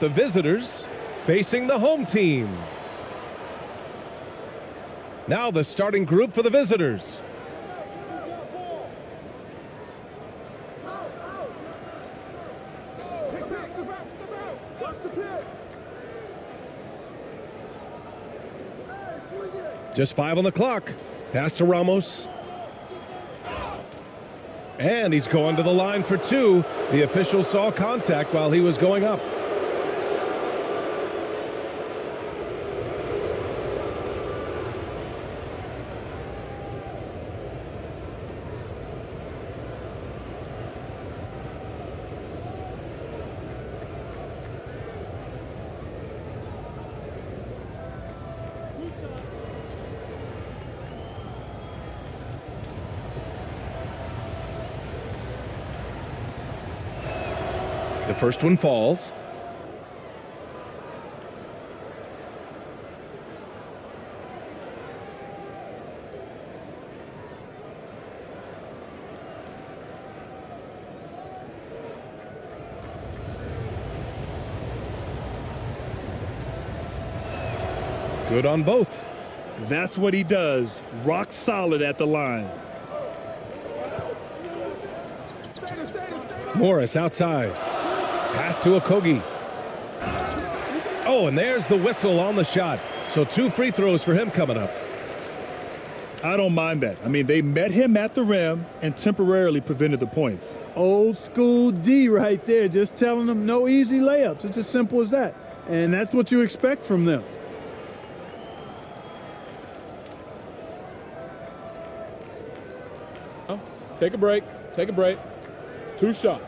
The visitors facing the home team. Now the starting group for the visitors. Just 5 on the clock. Pass to Ramos. And he's going to the line for 2. The official saw contact while he was going up. The first one falls. Good on both. That's what he does. Rock solid at the line. Morris outside. Pass to Okogie. Oh, and there's the whistle on the shot. So 2 free throws for him coming up. I don't mind that. I mean, they met him at the rim and temporarily prevented the points. Old school D right there, just telling them no easy layups. It's as simple as that. And that's what you expect from them. Take a break. Take a break. 2 shots.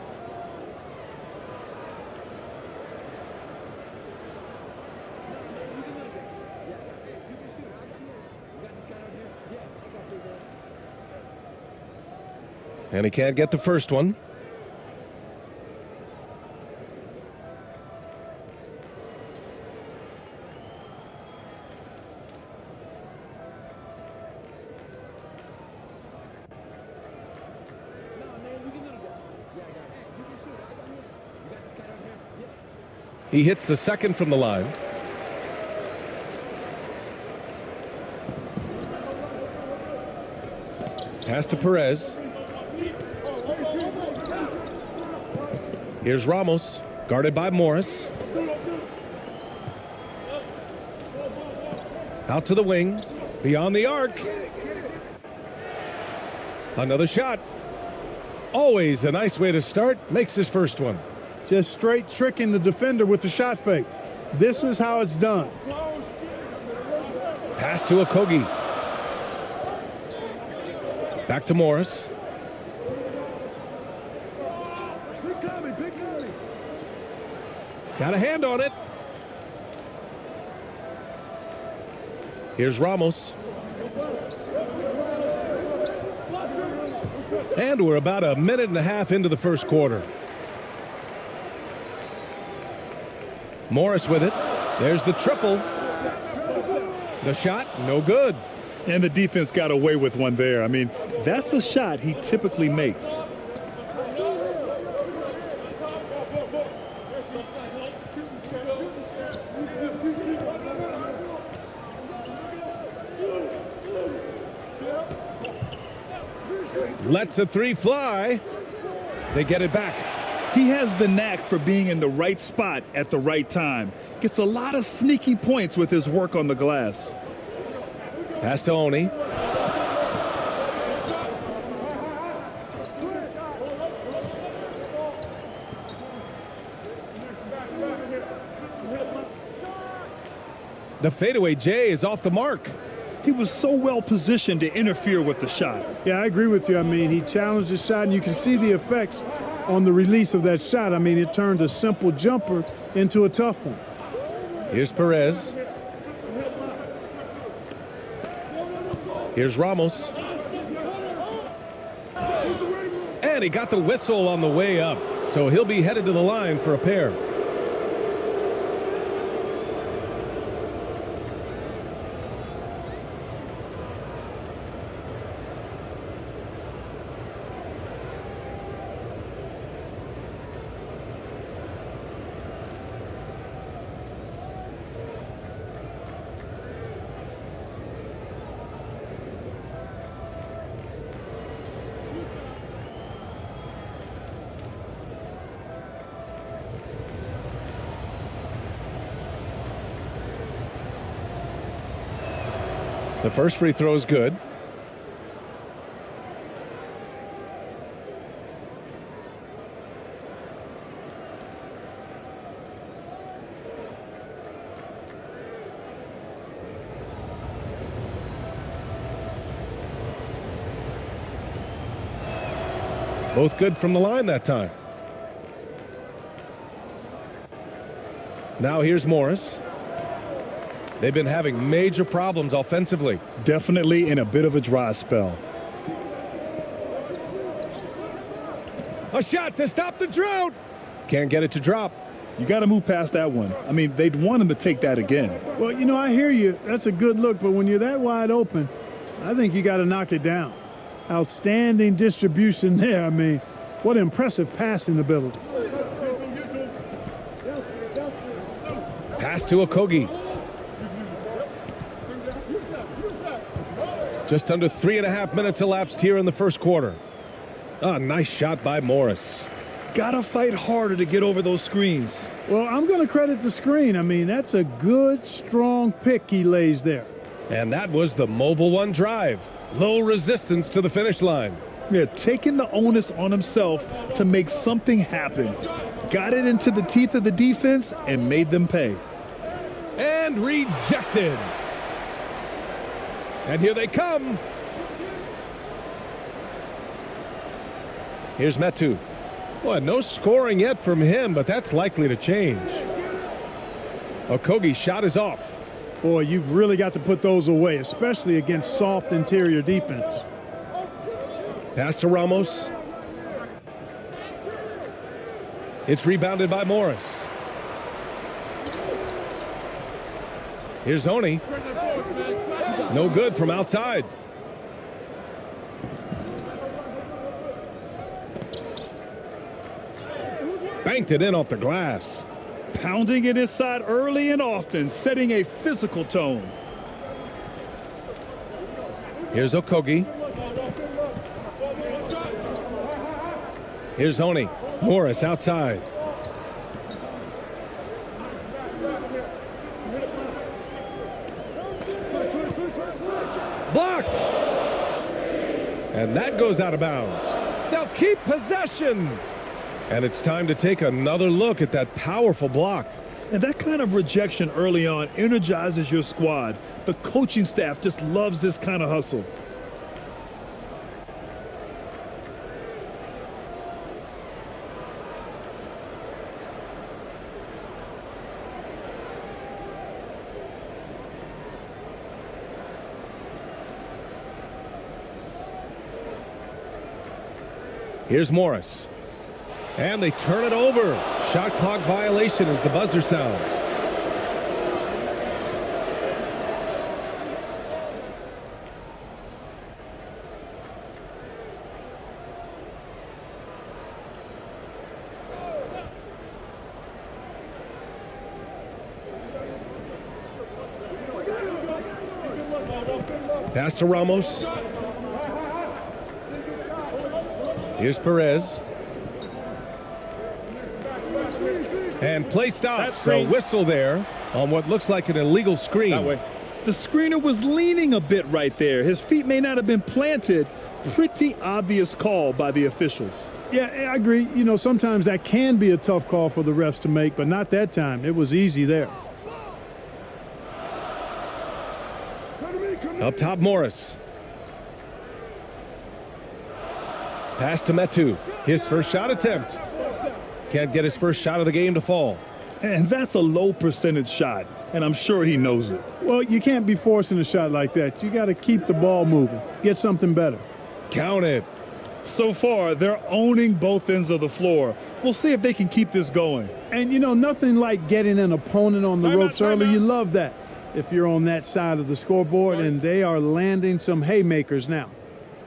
And he can't get the first one. He hits the second from the line. Pass to Perez. Here's Ramos, guarded by Morris. Out to the wing, beyond the arc. Another shot. Always a nice way to start. Makes his first one. Just straight tricking the defender with the shot fake. This is how it's done. Pass to Okogie. Back to Morris. Got a hand on it. Here's Ramos. And we're about a minute and a half into the first quarter. Morris with it. There's the triple. The shot, no good. And the defense got away with one there. I mean, that's a shot he typically makes. Lets a 3 fly. They get it back. He has the knack for being in the right spot at the right time. Gets a lot of sneaky points with his work on the glass. Pass to Oni. The fadeaway J is off the mark. He was so well positioned to interfere with the shot. Yeah, I agree with you. I mean, he challenged the shot, and you can see the effects on the release of that shot. I mean, it turned a simple jumper into a tough one. Here's Perez. Here's Ramos. And he got the whistle on the way up, so he'll be headed to the line for a pair. The first free throw is good. Both good from the line that time. Now here's Morris. They've been having major problems offensively. Definitely in a bit of a dry spell. A shot to stop the drought. Can't get it to drop. You got to move past that one. I mean, they'd want him to take that again. Well, you know, I hear you. That's a good look, but when you're that wide open, I think you got to knock it down. Outstanding distribution there. I mean, what impressive passing ability. Pass to Okogie. Just under 3.5 minutes elapsed here in the first quarter. Ah, nice shot by Morris. Gotta fight harder to get over those screens. Well, I'm going to credit the screen. I mean, that's a good, strong pick he lays there. And that was the mobile one drive. Low resistance to the finish line. Yeah, taking the onus on himself to make something happen. Got it into the teeth of the defense and made them pay. And rejected. And here they come. Here's Metu. Well, no scoring yet from him, but that's likely to change. Okogie's shot is off. Boy, you've really got to put those away, especially against soft interior defense. Pass to Ramos. It's rebounded by Morris. Here's Oni. No good from outside. Banked it in off the glass. Pounding it inside early and often, setting a physical tone. Here's Okogie. Here's Oni. Morris outside. Blocked. And that goes out of bounds. They'll keep possession. And it's time to take another look at that powerful block. And that kind of rejection early on energizes your squad. The coaching staff just loves this kind of hustle. Here's Morris. And they turn it over. Shot clock violation as the buzzer sounds. Pass to Ramos. Here's Perez. And play stops. So whistle there on what looks like an illegal screen. That way. The screener was leaning a bit right there. His feet may not have been planted. Pretty obvious call by the officials. Yeah, I agree. You know, sometimes that can be a tough call for the refs to make, but not that time. It was easy there. Up top, Morris. Pass to Metu. His first shot attempt. Can't get his first shot of the game to fall. And that's a low percentage shot, and I'm sure he knows it. Well, you can't be forcing a shot like that. You got to keep the ball moving. Get something better. Count it. So far, they're owning both ends of the floor. We'll see if they can keep this going. And, you know, nothing like getting an opponent on the ropes early. timeout. You love that if you're on that side of the scoreboard, and they are landing some haymakers now.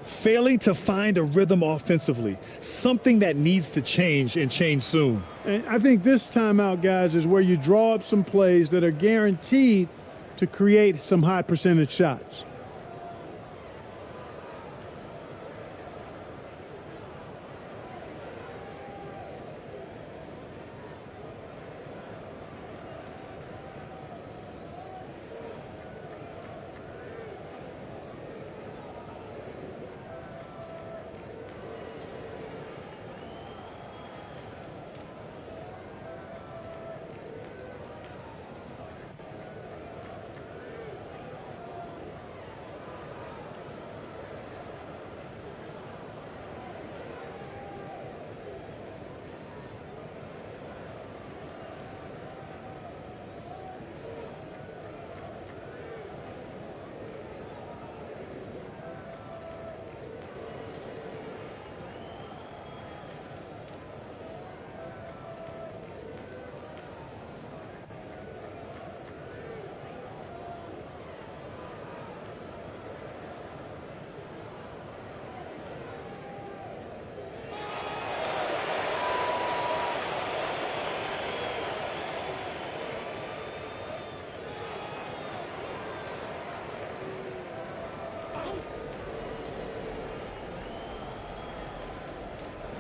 Failing to find a rhythm offensively, something that needs to change and change soon. And I think this timeout, guys, is where you draw up some plays that are guaranteed to create some high percentage shots.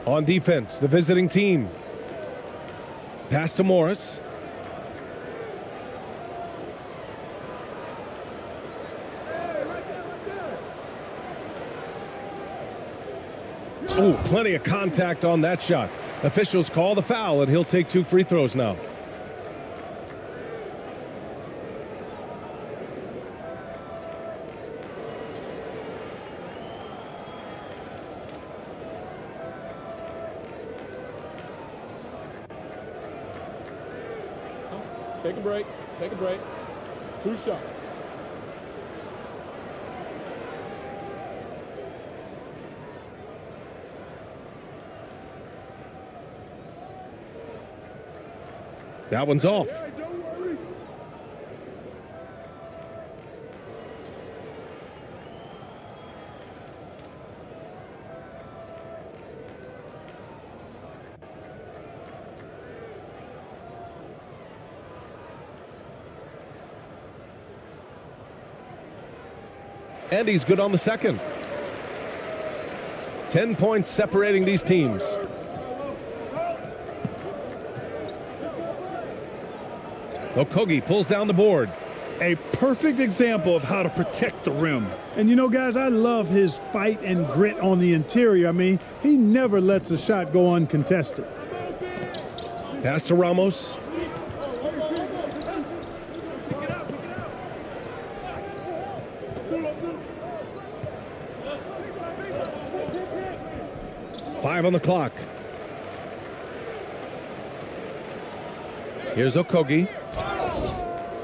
On defense, the visiting team. Pass to Morris. Oh, plenty of contact on that shot. Officials call the foul, and he'll take 2 free throws now. Take a break. Take a break. 2 shots. That one's off. And he's good on the second. 10 points separating these teams. Okogie pulls down the board. A perfect example of how to protect the rim. And you know, guys, I love his fight and grit on the interior. I mean, he never lets a shot go uncontested. Pass to Ramos. Five on the clock. Here's Okogie.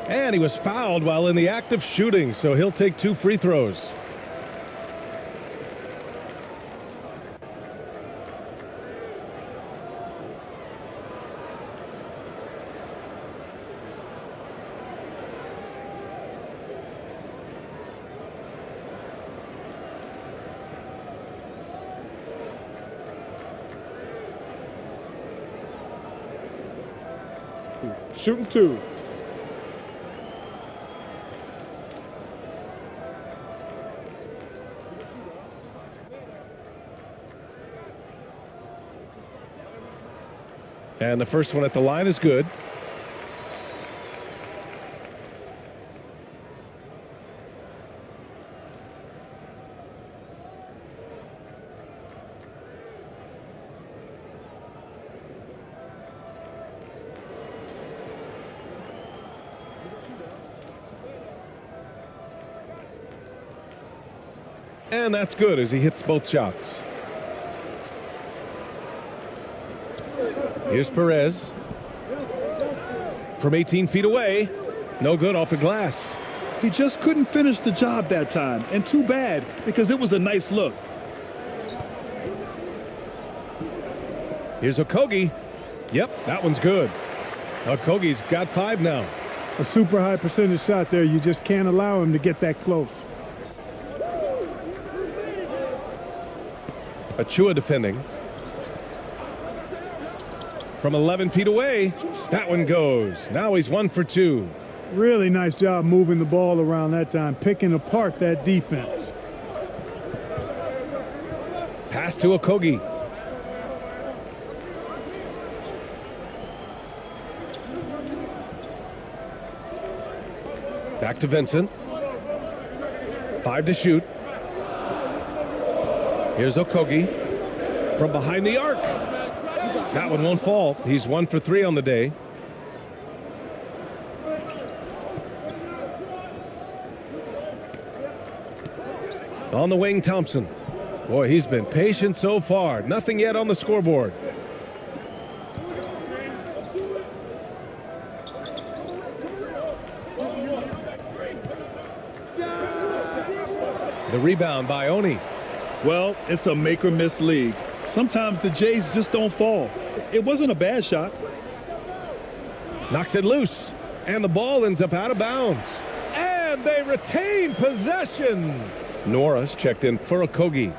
And he was fouled while in the act of shooting, so he'll take 2 free throws. Shooting 2. And the first one at the line is good. And that's good as he hits both shots. Here's Perez. From 18 feet away. No good off the glass. He just couldn't finish the job that time, and too bad, because it was a nice look. Here's Okogie. Yep, that one's good. Okogie's got 5 now. A super high percentage shot there. You just can't allow him to get that close. Achua defending. From 11 feet away, that one goes. Now he's 1 for 2. Really nice job moving the ball around that time, picking apart that defense. Pass to Okogie. Back to Vincent. 5 to shoot. Here's Okogie from behind the arc. That one won't fall. He's 1 for 3 on the day. On the wing, Thompson. Boy, he's been patient so far. Nothing yet on the scoreboard. The rebound by Oni. Well, it's a make or miss league. Sometimes the Jays just don't fall. It wasn't a bad shot. Knocks it loose. And the ball ends up out of bounds. And they retain possession. Norris checked in for Okogie.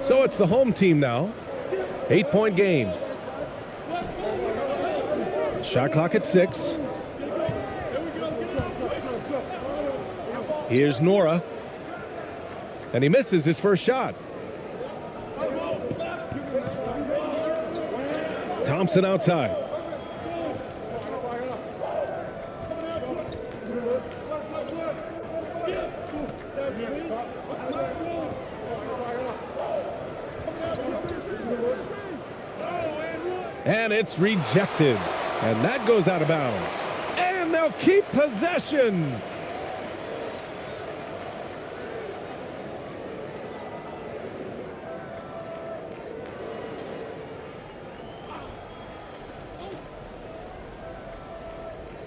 So it's the home team now. 8-point game. Shot clock at 6. Here's Nora. And he misses his first shot. Thompson outside. And it's rejected. And that goes out of bounds. And they'll keep possession.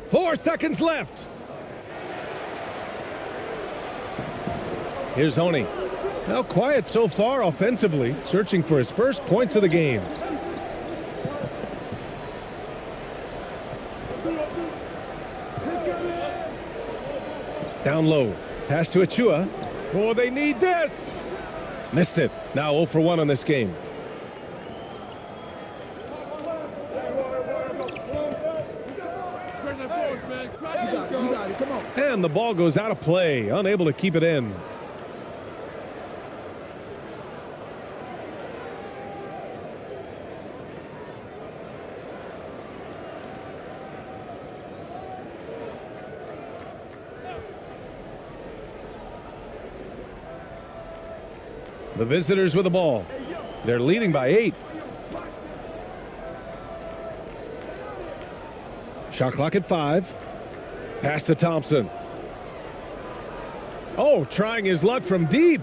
Four seconds left. Here's Honey. Now quiet so far offensively, searching for his first points of the game. Down low. Pass to Achua. Oh, they need this. Missed it. Now 0 for 1 on this game. And the ball goes out of play, unable to keep it in. The visitors with the ball. They're leading by 8. Shot clock at 5. Pass to Thompson. Oh, trying his luck from deep.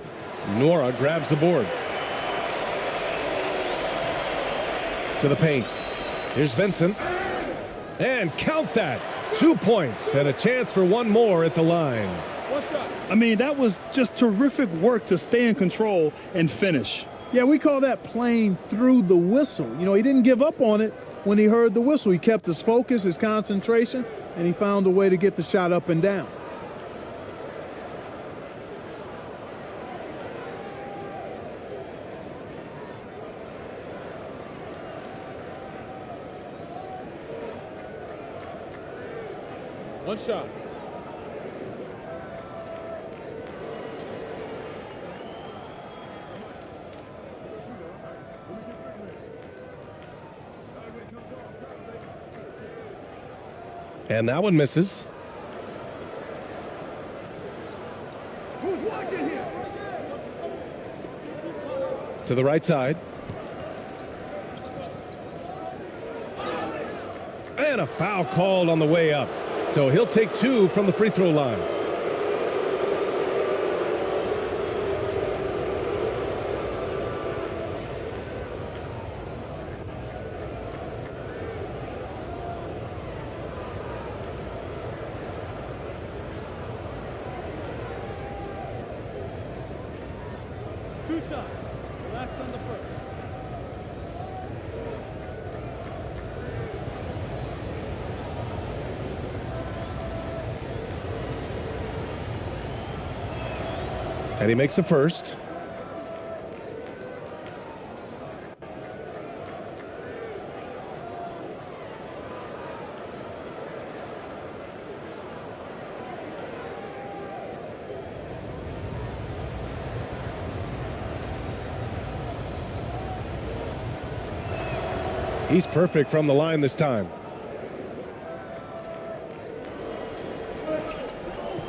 Nora grabs the board. To the paint. Here's Vincent. And count that. 2 points and a chance for one more at the line. I mean, that was just terrific work to stay in control and finish. Yeah, we call that playing through the whistle. You know, he didn't give up on it when he heard the whistle. He kept his focus, his concentration, and he found a way to get the shot up and down. One shot. And that one misses. Who's watching here? To the right side. And a foul called on the way up. So he'll take 2 from the free throw line. Two shots. Relax on the first. And he makes the first. He's perfect from the line this time.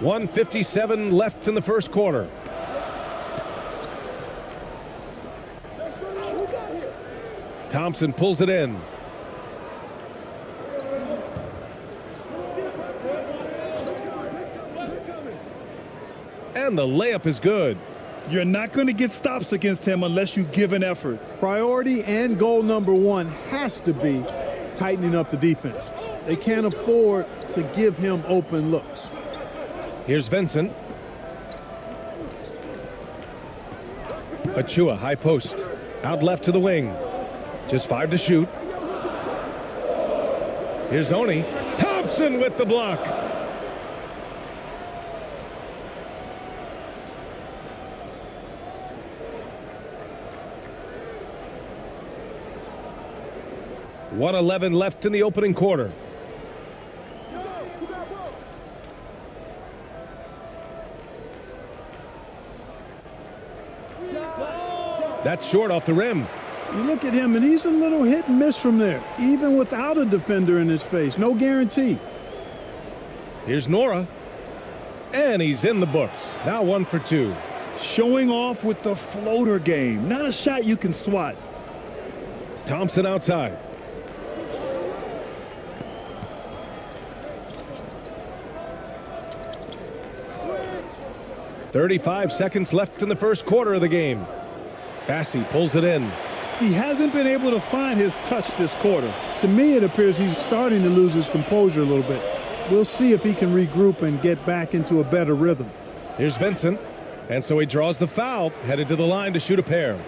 1:57 left in the first quarter. Thompson pulls it in. And the layup is good. You're not going to get stops against him unless you give an effort. Priority and goal number 1 has to be tightening up the defense. They can't afford to give him open looks. Here's Vincent. Achua, high post. Out left to the wing. Just 5 to shoot. Here's Oni. Thompson with the block. .111 left in the opening quarter. That's short off the rim. You look at him, and he's a little hit and miss from there, even without a defender in his face. No guarantee. Here's Nora. And he's in the books. Now 1 for 2. Showing off with the floater game. Not a shot you can swat. Thompson outside. Switch. 35 seconds left in the first quarter of the game. Bassey pulls it in. He hasn't been able to find his touch this quarter. To me, it appears he's starting to lose his composure a little bit. We'll see if he can regroup and get back into a better rhythm. Here's Vincent. And so he draws the foul, headed to the line to shoot a pair.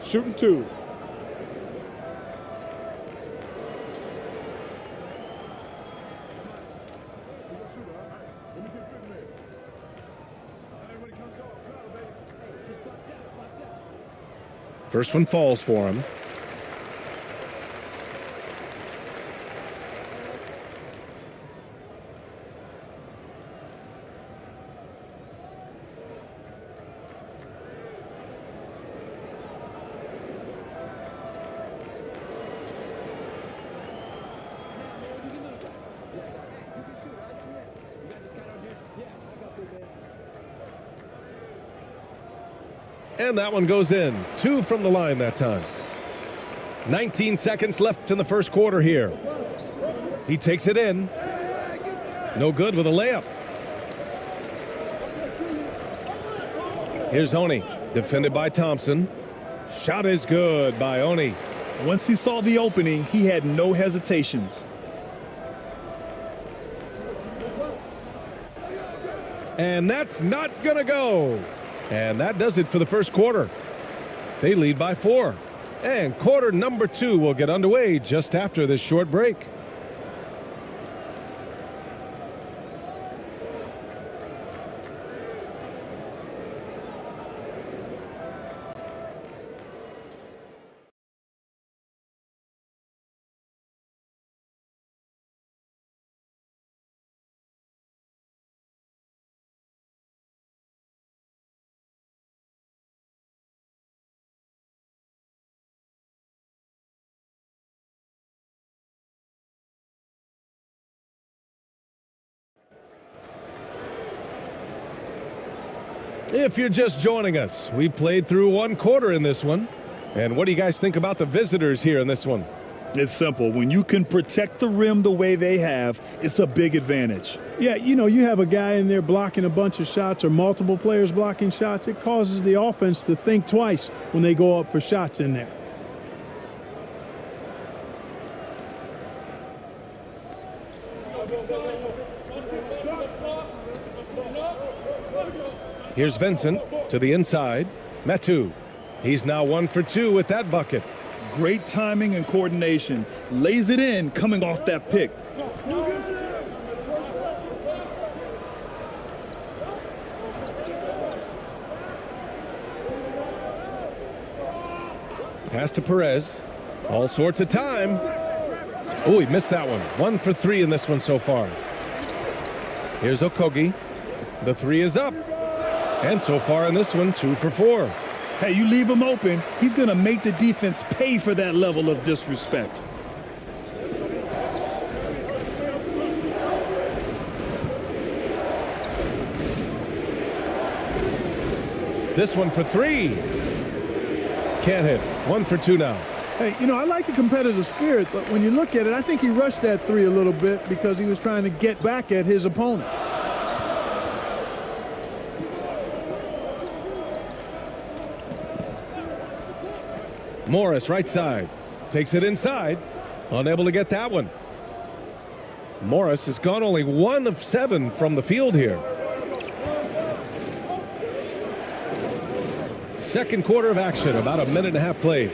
Shooting 2. First one falls for him. And that one goes in. 2 from the line that time. 19 seconds left in the first quarter here. He takes it in. No good with a layup. Here's Oni, defended by Thompson. Shot is good by Oni. Once he saw the opening, he had no hesitations. And that's not gonna go. And that does it for the first quarter. They lead by 4. And quarter number 2 will get underway just after this short break. If you're just joining us, we played through 1 quarter in this one. And what do you guys think about the visitors here in this one? It's simple. When you can protect the rim the way they have, it's a big advantage. Yeah, you know, you have a guy in there blocking a bunch of shots or multiple players blocking shots. It causes the offense to think twice when they go up for shots in there. Here's Vincent to the inside. Metu. He's now 1 for 2 with that bucket. Great timing and coordination. Lays it in coming off that pick. Pass to Perez. All sorts of time. Oh, he missed that one. 1 for 3 in this one so far. Here's Okogie. The 3 is up. And so far in this one, 2 for 4. Hey, you leave him open, he's going to make the defense pay for that level of disrespect. This one for 3. Can't hit. 1 for 2 now. Hey, you know, I like the competitive spirit, but when you look at it, I think he rushed that 3 a little bit because he was trying to get back at his opponent. Morris, right side. Takes it inside. Unable to get that one. Morris has gone only 1 of 7 from the field here. Second quarter of action, about a minute and a half played.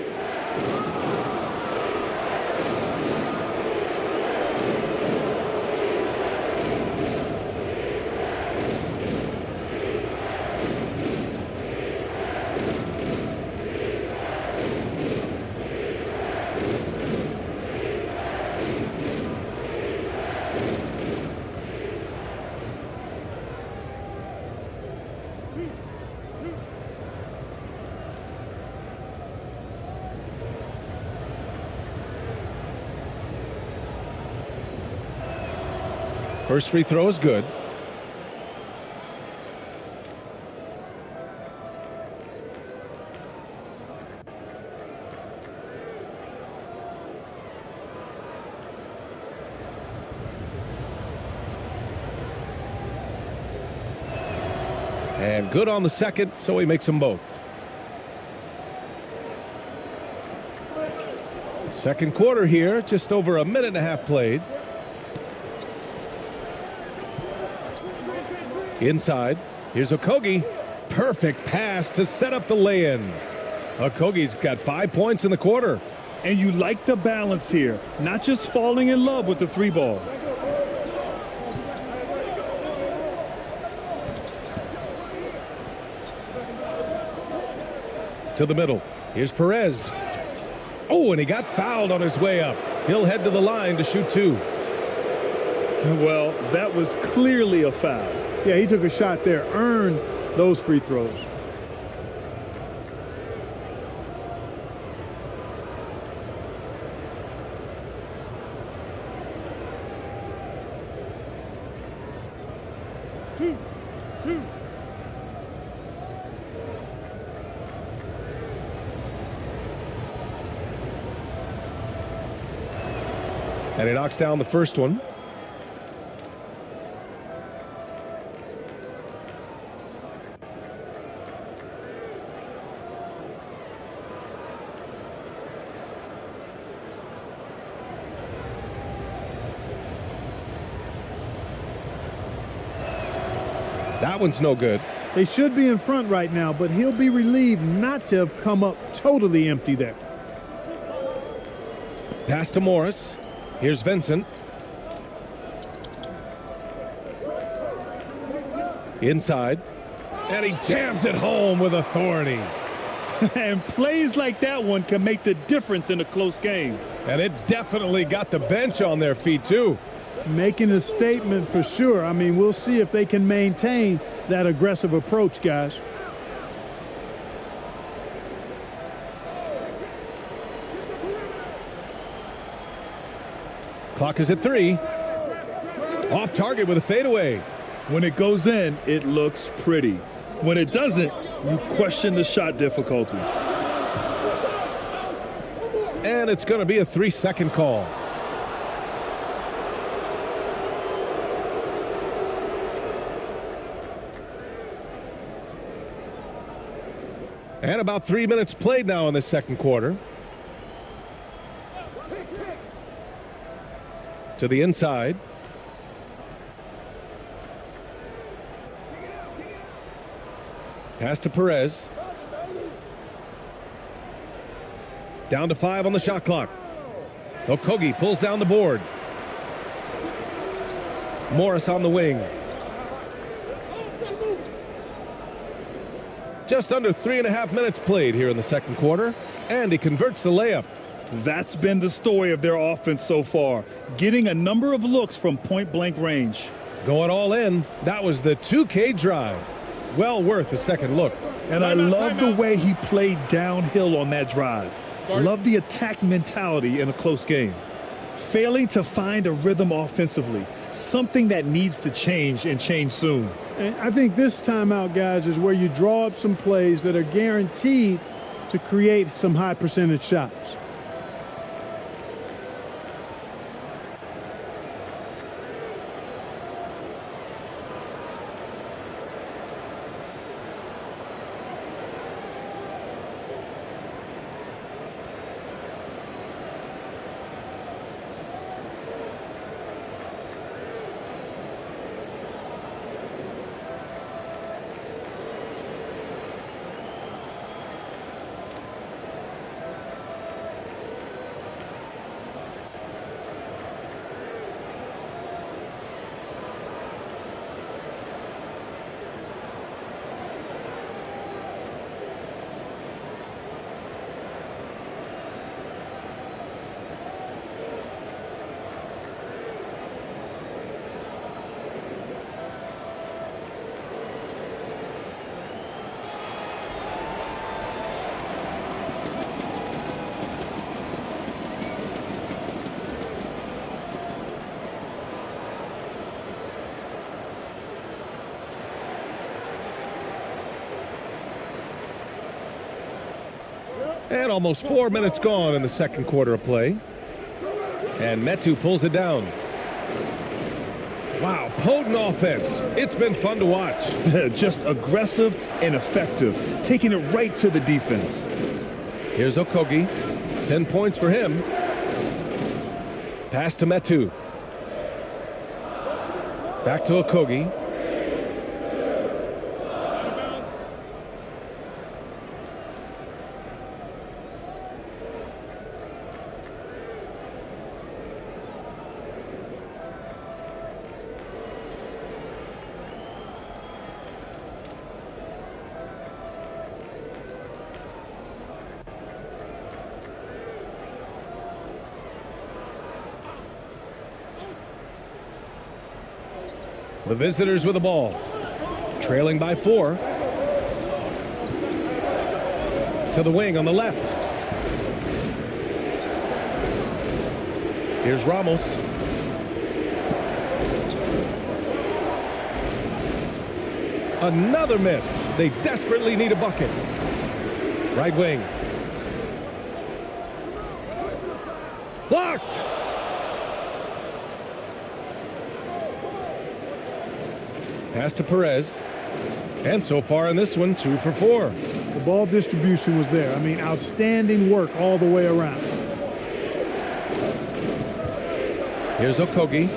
First free throw is good. And good on the second, so he makes them both. Second quarter here, just over a minute and a half played. Inside, here's Okogie. Perfect pass to set up the lay-in. Okogie's got 5 points in the quarter. And you like the balance here, not just falling in love with the three ball. To the middle. Here's Perez. Oh, and he got fouled on his way up. He'll head to the line to shoot 2. Well, that was clearly a foul. Yeah, he took a shot there, earned those free throws. Two. And he knocks down the first one. That one's no good. They should be in front right now, but he'll be relieved not to have come up totally empty there. Pass to Morris. Here's Vincent. Inside. And he jams it home with authority. And plays like that one can make the difference in a close game. And it definitely got the bench on their feet, too. Making a statement for sure. I mean, we'll see if they can maintain that aggressive approach, guys. Clock is at 3. Off target with a fadeaway. When it goes in, it looks pretty. When it doesn't, you question the shot difficulty. And it's going to be a 3-second call. And about 3 minutes played now in the second quarter. To the inside. Pass to Perez. Down to 5 on the shot clock. Okogie pulls down the board. Morris on the wing. Just under 3.5 minutes played here in the second quarter, and he converts the layup. That's been the story of their offense so far, getting a number of looks from point-blank range. Going all in, that was the 2K drive. Well worth a second look. And I love the way he played downhill on that drive. Love the attack mentality in a close game. Failing to find a rhythm offensively, something that needs to change and change soon. And I think this timeout, guys, is where you draw up some plays that are guaranteed to create some high percentage shots. And almost 4 minutes gone in the second quarter of play. And Metu pulls it down. Wow, potent offense. It's been fun to watch. Just aggressive and effective, taking it right to the defense. Here's Okogie. 10 points for him. Pass to Metu. Back to Okogie. The visitors with the ball, trailing by 4. To the wing on the left. Here's Ramos. Another miss. They desperately need a bucket. Right wing. Blocked. Pass to Perez. And so far in this one, 2 for 4. The ball distribution was there. I mean, outstanding work all the way around. Here's Okogie.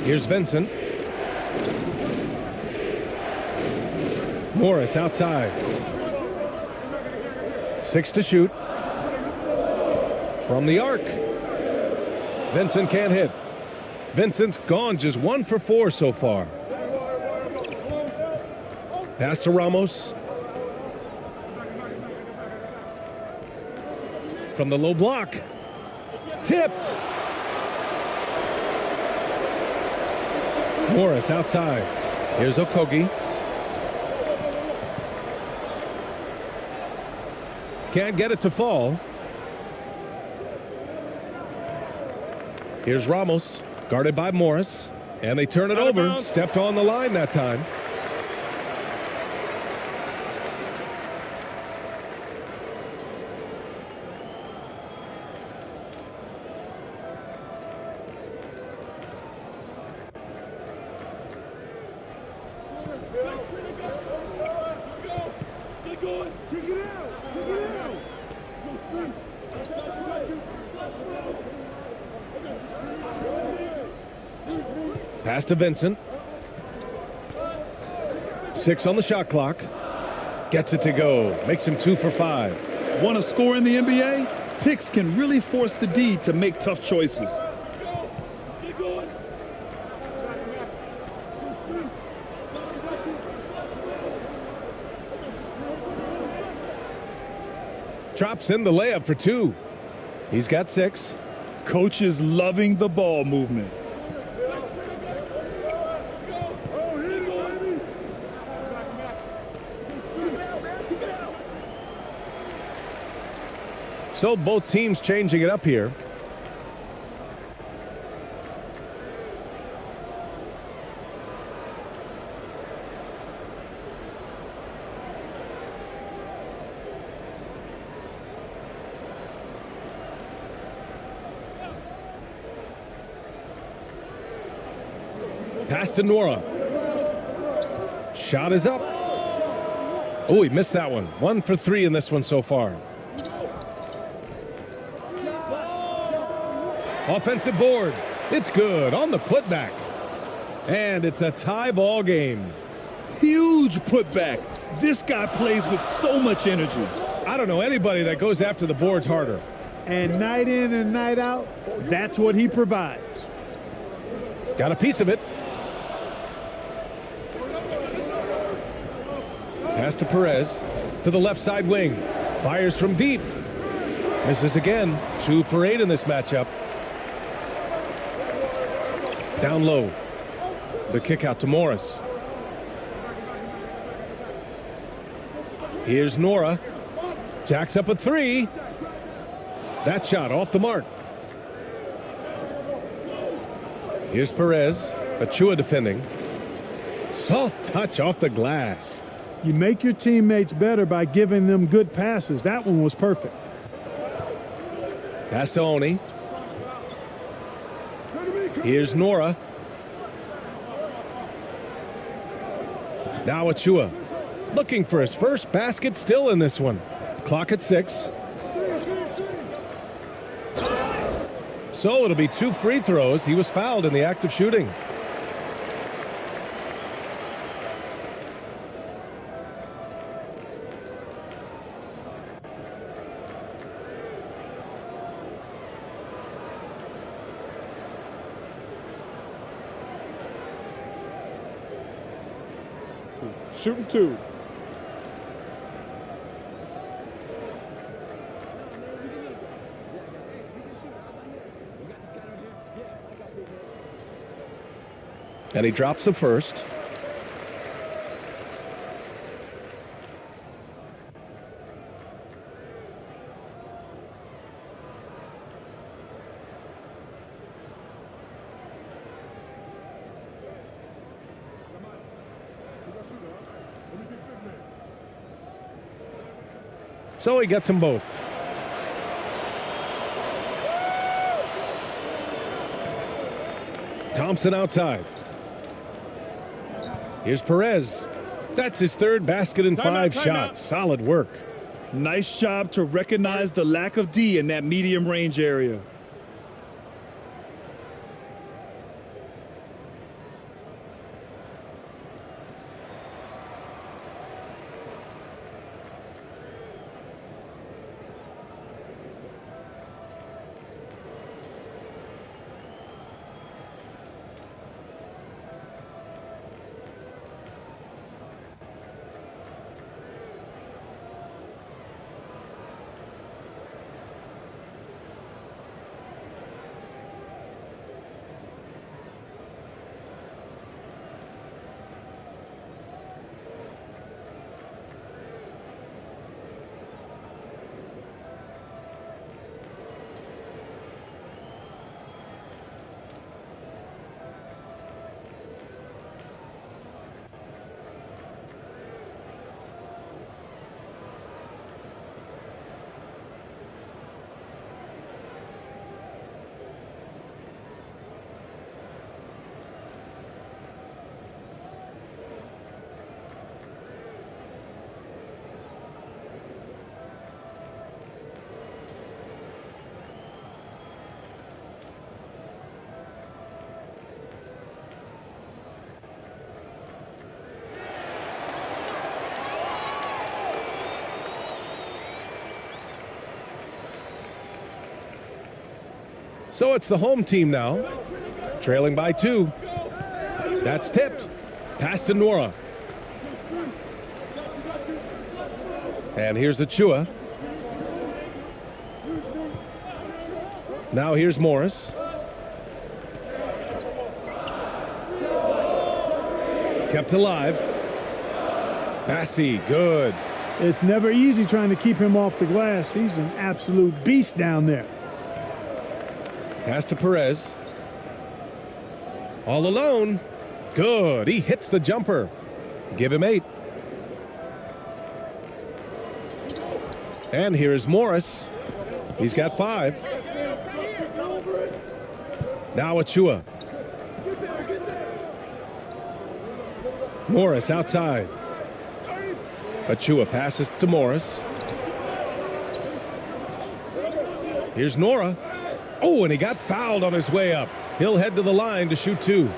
Here's Vincent. Morris outside. 6 to shoot. From the arc. Vincent can't hit. Vincent's gone just 1 for 4 so far. Pass to Ramos. From the low block. Tipped. Morris outside. Here's Okogie. Can't get it to fall. Here's Ramos. Guarded by Morris. And they turn it over. Stepped on the line that time. Pass to Vincent. 6 on the shot clock. Gets it to go. Makes him 2 for 5. Want to score in the NBA? Picks can really force the D to make tough choices. Drops in the layup for 2. He's got 6. Coach is loving the ball movement. So both teams changing it up here. Pass to Nora. Shot is up. Oh, he missed that one. 1 for 3 in this one so far. Offensive board. It's good on the putback. And it's a tie ball game. Huge putback. This guy plays with so much energy. I don't know anybody that goes after the boards harder. And night in and night out, that's what he provides. Got a piece of it. Pass to Perez. To the left side wing. Fires from deep. Misses again. 2 for 8 in this matchup. Down low. The kick out to Morris. Here's Nora. Jacks up a 3. That shot off the mark. Here's Perez. Fxaa defending. Soft touch off the glass. You make your teammates better by giving them good passes. That one was perfect. Pass to Oni. Here's Nora. Now Achua. Looking for his first basket still in this one. Clock at 6. So it'll be 2 free throws. He was fouled in the act of shooting. Shooting 2. And he drops the first. So he gets them both. Thompson outside. Here's Perez. That's his third basket in 5 shots. Solid work. Nice job to recognize the lack of D in that medium range area. So it's the home team now, trailing by 2. That's tipped. Pass to Nora. And here's Achua. Now here's Morris. Kept alive. Massey, good. It's never easy trying to keep him off the glass. He's an absolute beast down there. Pass to Perez. All alone. Good. He hits the jumper. Give him 8. And here is Morris. He's got 5. Now Achua. Morris outside. Achua passes to Morris. Here's Nora. Oh, and he got fouled on his way up. He'll head to the line to shoot 2.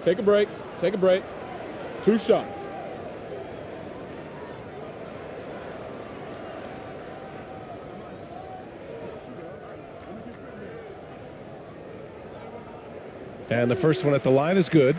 Take a break. Take a break. 2 shots. And the first one at the line is good.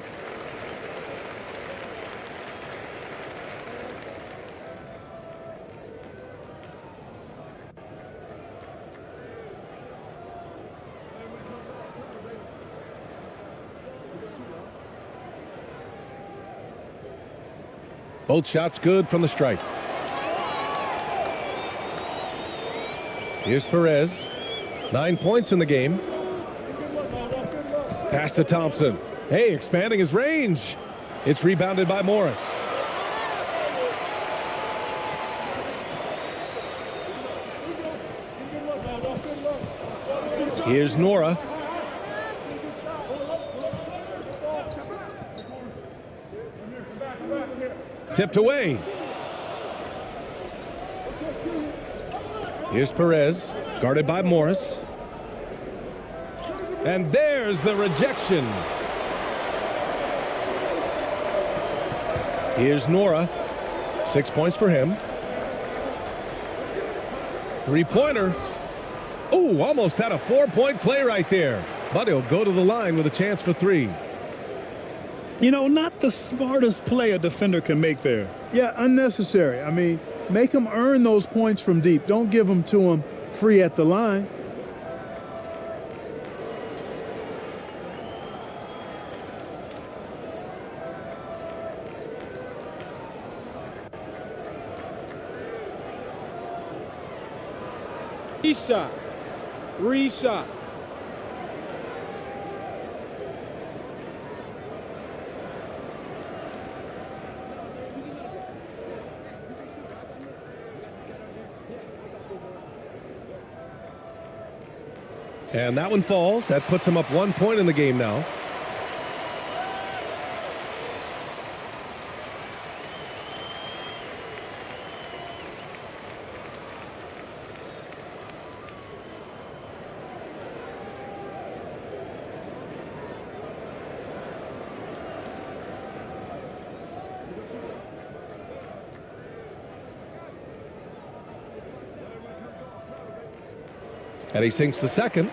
Both shots good from the stripe. Here's Perez. 9 points in the game. Pass to Thompson. Hey, expanding his range. It's rebounded by Morris. Here's Nora. Tipped away. Here's Perez, guarded by Morris. And there's the rejection. Here's Nora. 6 points for him. Three-pointer. Oh, almost had a 4-point play right there. But he'll go to the line with a chance for 3. You know, not the smartest play a defender can make there. Yeah, unnecessary. I mean, make them earn those points from deep. Don't give them to them free at the line. Three shots. 3 shots. And that one falls. That puts him up 1 point in the game now. And he sinks the second.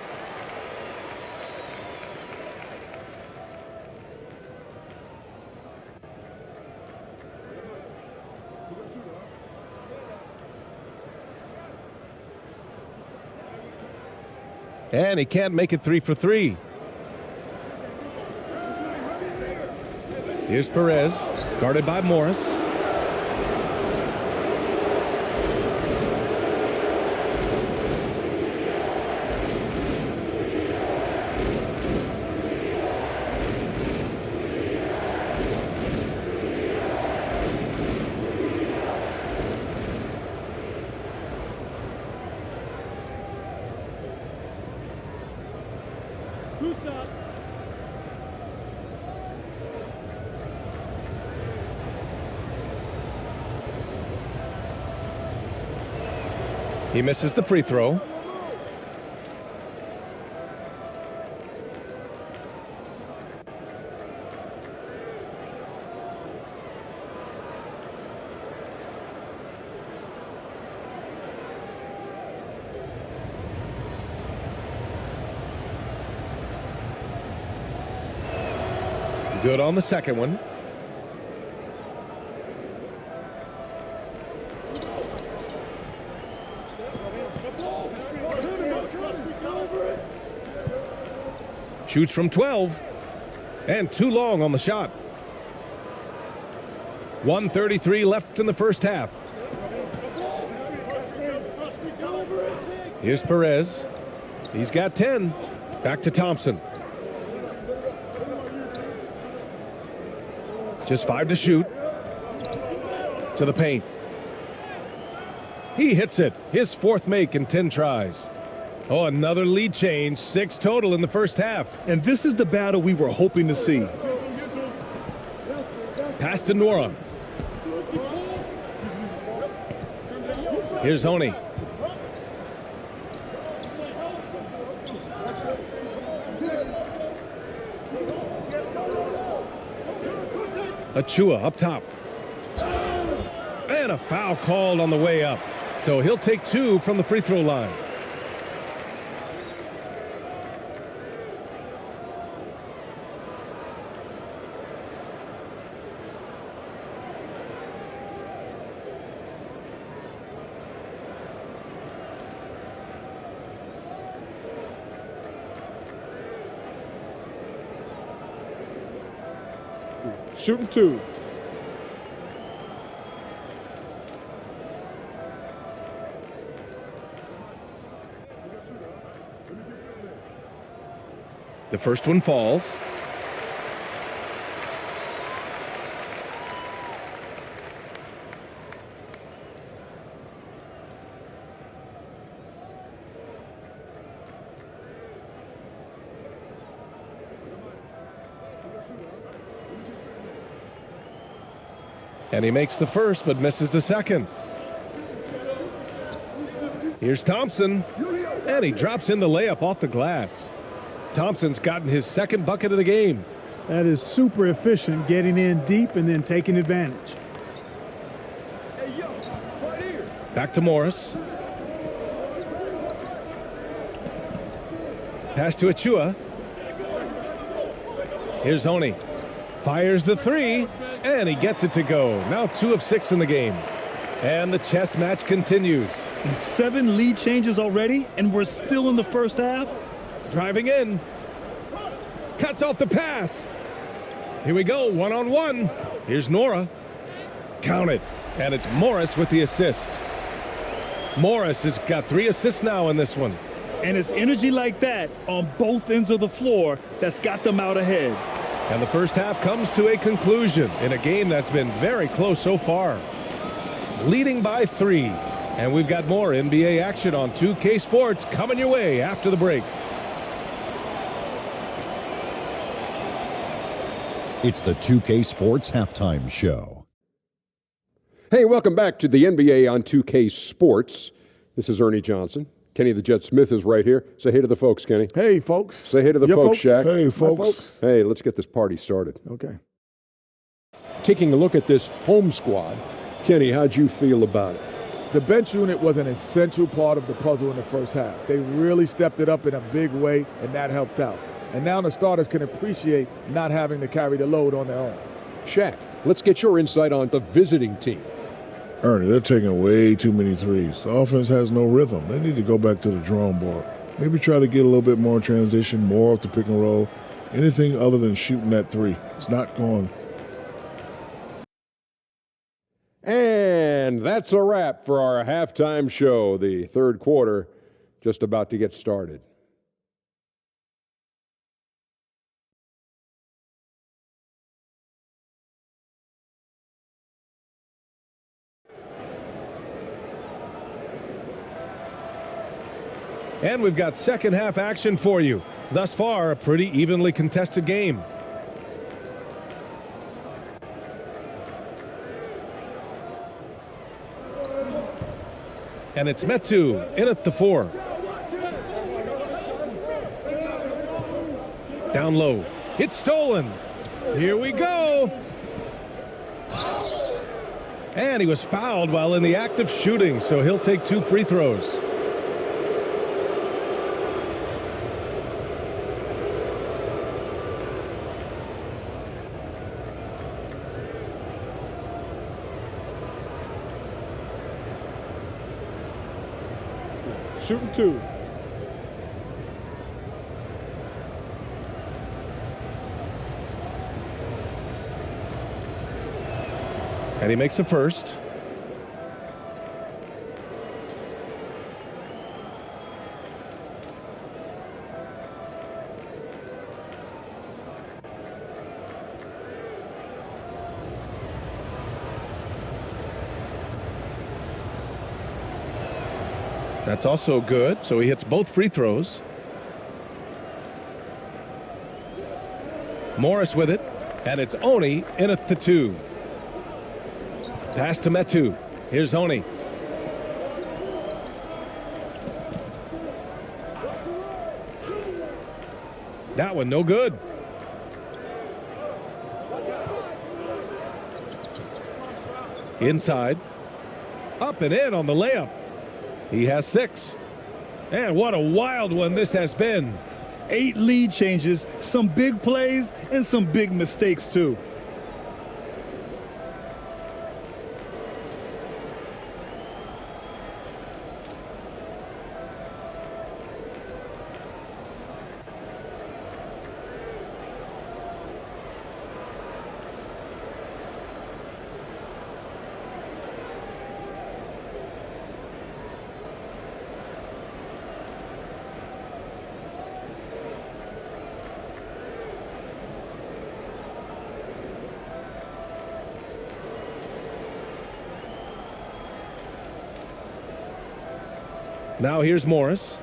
And he can't make it 3 for 3. Here's Perez, guarded by Morris. He misses the free throw. Good on the second one. Shoots from 12. And too long on the shot. 1:33 left in the first half. Here's Perez. He's got 10. Back to Thompson. Just 5 to shoot. To the paint. He hits it. His 4th make in 10 tries. Oh, another lead change. 6 total in the first half. And this is the battle we were hoping to see. Pass to Nora. Here's Honey. Achua up top. And a foul called on the way up. So he'll take 2 from the free throw line. Shooting 2. The first one falls. And he makes the first, but misses the second. Here's Thompson, and he drops in the layup off the glass. Thompson's gotten his second bucket of the game. That is super efficient, getting in deep and then taking advantage. Back to Morris. Pass to Fxaa. Here's Oni. Fires the three, and he gets it to go. Now 2 of 6 in the game. And the chess match continues. 7 lead changes already, and we're still in the first half. Driving in. Cuts off the pass. Here we go, one-on-one. Here's Nora. Count it. And it's Morris with the assist. Morris has got 3 assists now in this one. And it's energy like that on both ends of the floor that's got them out ahead. And the first half comes to a conclusion in a game that's been very close so far. Leading by 3. And we've got more NBA action on 2K Sports coming your way after the break. It's the 2K Sports Halftime Show. Hey, welcome back to the NBA on 2K Sports. This is Ernie Johnson. Kenny the Jet Smith is right here. Say hey to the folks, Kenny. Hey, folks. Say hey to the folks, Shaq. Hey, folks. Hey, let's get this party started. Okay. Taking a look at this home squad, Kenny, how'd you feel about it? The bench unit was an essential part of the puzzle in the first half. They really stepped it up in a big way, and that helped out. And now the starters can appreciate not having to carry the load on their own. Shaq, let's get your insight on the visiting team. Ernie, they're taking way too many threes. The offense has no rhythm. They need to go back to the drawing board. Maybe try to get a little bit more transition, more off the pick and roll. Anything other than shooting that three. It's not going. And that's a wrap for our halftime show. The third quarter just about to get started. And we've got second half action for you. Thus far, a pretty evenly contested game. And it's Metu in at the 4. Down low. It's stolen. Here we go. And he was fouled while in the act of shooting, so he'll take 2 free throws. Shooting 2. And he makes a first. That's also good, so he hits both free throws. Morris with it, and it's Oni in at the 2. Pass to Metu. Here's Oni. That one no good. Inside. Up and in on the layup. He has 6. And what a wild one this has been. 8 lead changes, some big plays, and some big mistakes, too. Now here's Morris.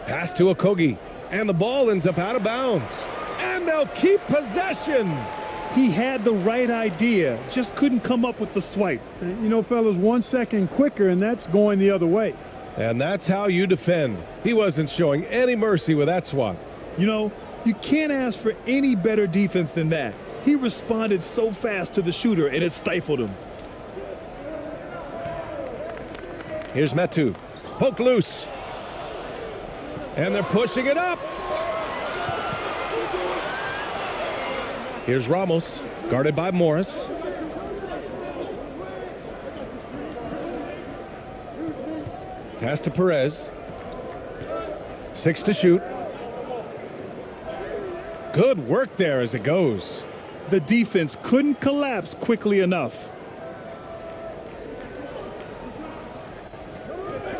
Pass to Okogie. And the ball ends up out of bounds. And they'll keep possession. He had the right idea, just couldn't come up with the swipe. You know, fellas, 1 second quicker, and that's going the other way. And that's how you defend. He wasn't showing any mercy with that swat. You know, you can't ask for any better defense than that. He responded so fast to the shooter, and it stifled him. Here's Metu. Poke loose. And they're pushing it up. Here's Ramos, guarded by Morris. Pass to Perez. 6 to shoot. Good work there as it goes. The defense couldn't collapse quickly enough.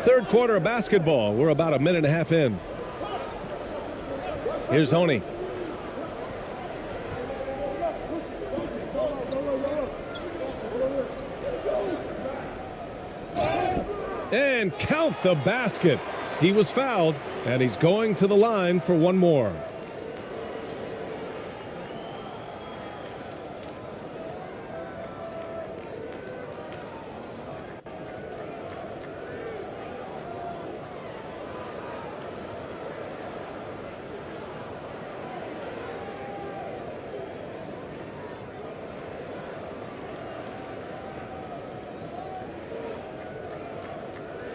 Third quarter of basketball. We're about a minute and a half in. Here's Honey. And count the basket. He was fouled, and he's going to the line for one more.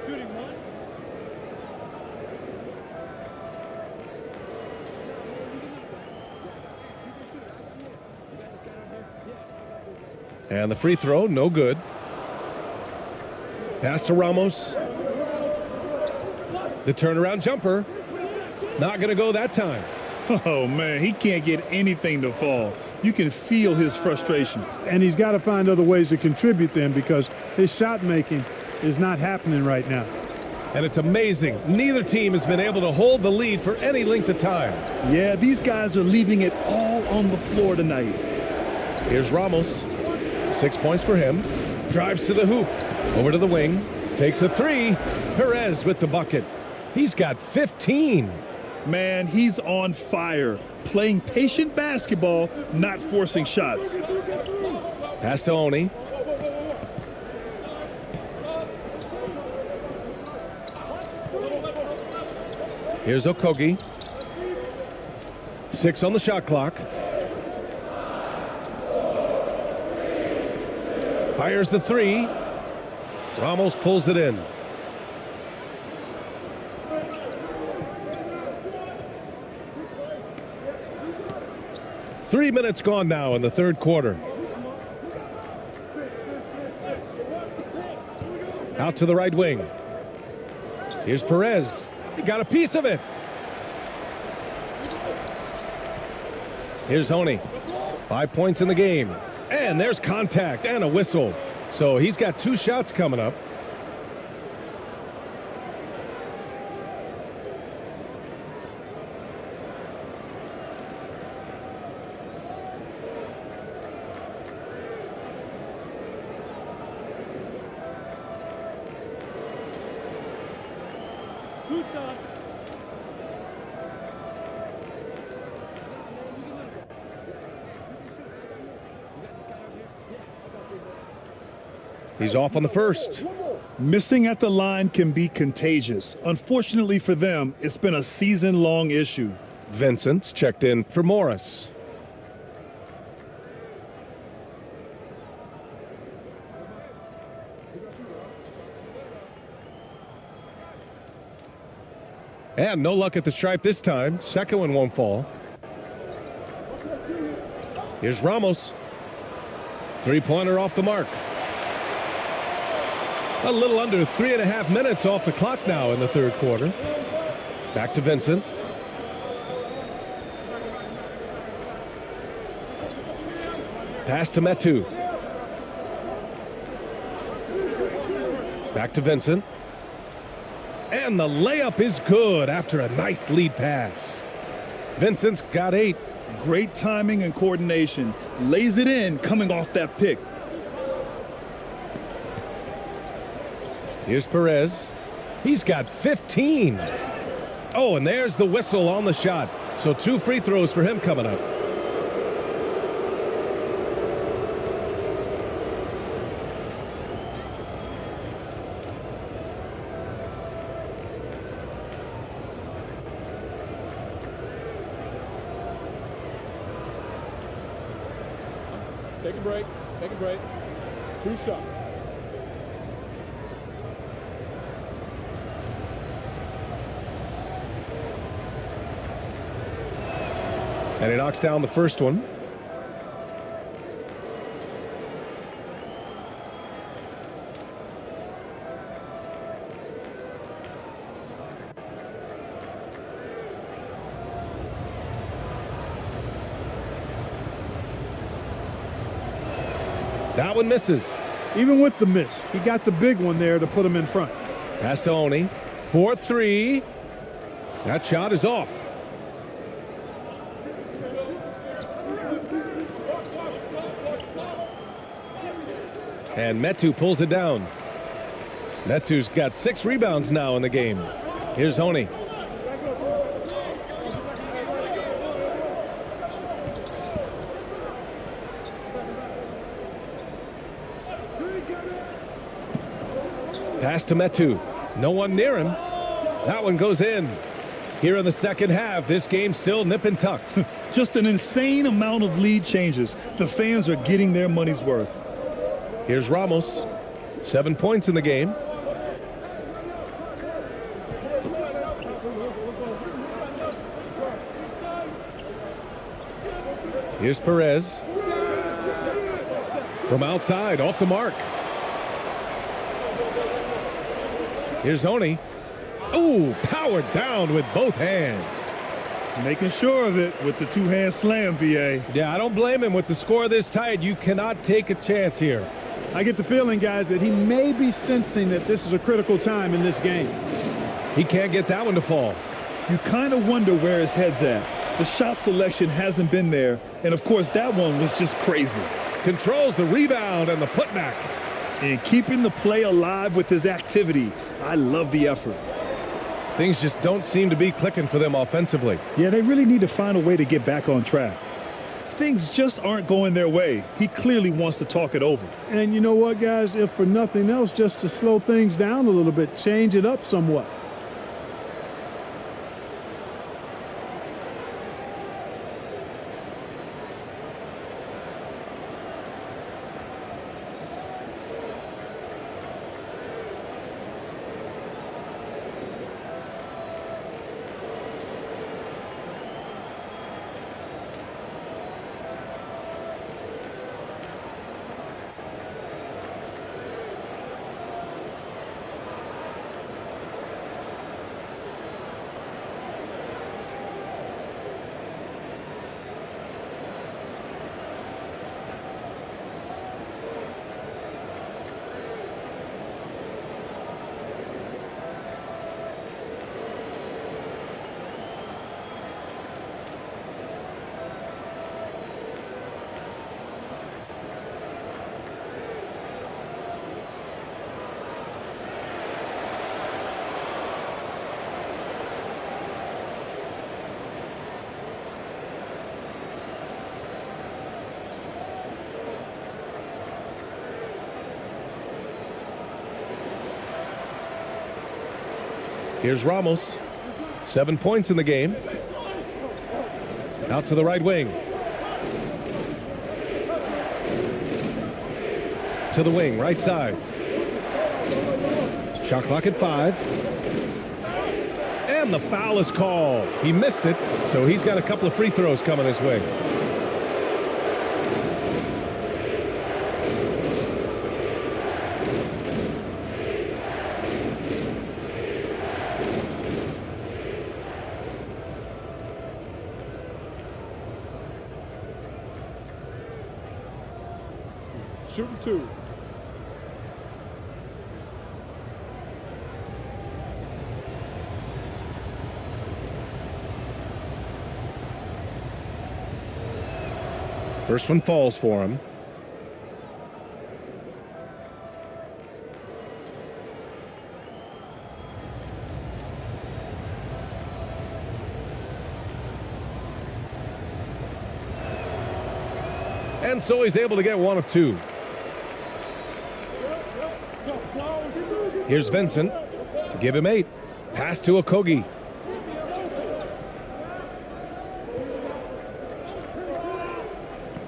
Shooting one. And the free throw, no good. Pass to Ramos. The turnaround jumper. Not going to go that time. Oh, man, he can't get anything to fall. You can feel his frustration. And he's got to find other ways to contribute then, because his shot making is not happening right now. And it's amazing. Neither team has been able to hold the lead for any length of time. Yeah, these guys are leaving it all on the floor tonight. Here's Ramos. 6 points for him. Drives to the hoop. Over to the wing. Takes a three. Perez with the bucket. He's got 15. Man, he's on fire. Playing patient basketball, not forcing shots. Pass to Oni. Here's Okogie. 6 on the shot clock. Fires the three. Ramos pulls it in. Three minutes gone now in the third quarter. Out to the right wing. Here's Perez. He got a piece of it. Here's Honey. 5 points in the game. And there's contact and a whistle. So he's got 2 shots coming up. Two shots. He's off on the first. Missing at the line can be contagious. Unfortunately for them, it's been a season-long issue. Vincent's checked in for Morris. And no luck at the stripe this time. Second one won't fall. Here's Ramos. Three-pointer off the mark. A little under 3.5 minutes off the clock now in the third quarter. Back to Vincent. Pass to Metu. Back to Vincent. And the layup is good after a nice lead pass. Vincent's got 8. Great timing and coordination. Lays it in coming off that pick. Here's Perez. He's got 15. Oh, and there's the whistle on the shot. So 2 free throws for him coming up. Take a break. Take a break. 2 shots. And he knocks down the first one. That one misses. Even with the miss, he got the big one there to put him in front. Pass to Oni. 4-3. That shot is off. And Metu pulls it down. Metu's got 6 rebounds now in the game. Here's Oni. Pass to Metu. No one near him. That one goes in. Here in the second half, this game's still nip and tuck. Just an insane amount of lead changes. The fans are getting their money's worth. Here's Ramos. 7 points in the game. Here's Perez. From outside, off the mark. Here's Oni. Ooh, powered down with both hands. Making sure of it with the 2-hand slam, B.A. Yeah, I don't blame him. With the score this tight, you cannot take a chance here. I get the feeling, guys, that he may be sensing that this is a critical time in this game. He can't get that one to fall. You kind of wonder where his head's at. The shot selection hasn't been there, and of course that one was just crazy. Controls the rebound and the putback. And keeping the play alive with his activity. I love the effort. Things just don't seem to be clicking for them offensively. Yeah, they really need to find a way to get back on track. Things just aren't going their way. He clearly wants to talk it over. And you know what, guys? If for nothing else, just to slow things down a little bit, change it up somewhat. Here's Ramos. 7 points in the game. Out to the right wing. To the wing, right side. Shot clock at 5. And the foul is called. He missed it, so he's got a couple of free throws coming his way. Shooting 2. First one falls for him. And so he's able to get one of two. Here's Vincent. Give him 8. Pass to Okogie.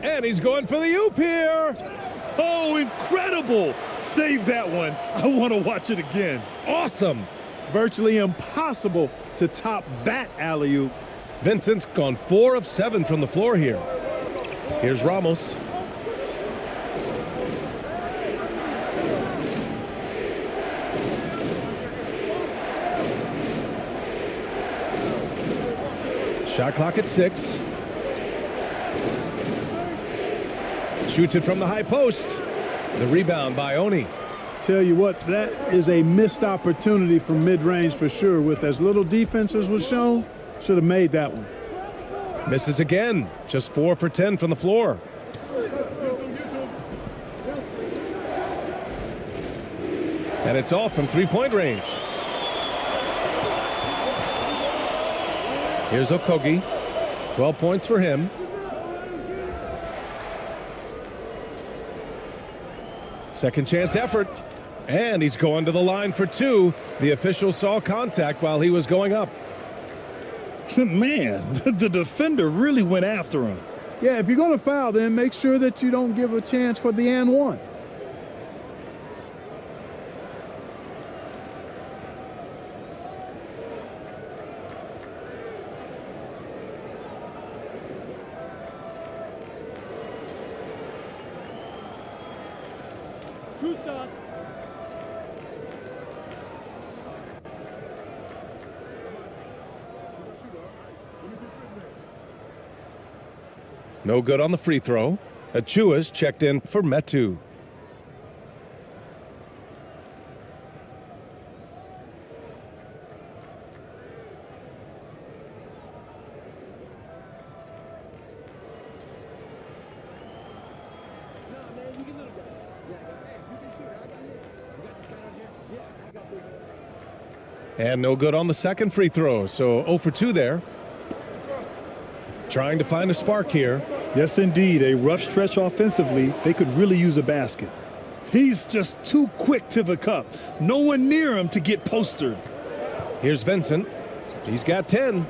And he's going for the oop here. Oh, incredible. Save that one. I want to watch it again. Awesome. Virtually impossible to top that alley-oop. Vincent's gone 4 of 7 from the floor here. Here's Ramos. Shot clock at 6. Shoots it from the high post. The rebound by Oni. Tell you what, that is a missed opportunity from mid-range for sure. With as little defense as was shown, should have made that one. Misses again. Just 4 for 10 from the floor. And it's off from three-point range. Here's Okogie. 12 points for him. Second chance effort. And he's going to the line for 2. The official saw contact while he was going up. Man, the defender really went after him. Yeah, if you're going to foul, then make sure that you don't give a chance for the and one. Two shots. No good on the free throw. Achua's checked in for Metu. And no good on the second free throw, so 0 for 2 there. Trying to find a spark here. Yes, indeed. A rough stretch offensively. They could really use a basket. He's just too quick to the cup. No one near him to get postered. Here's Vincent. He's got 10.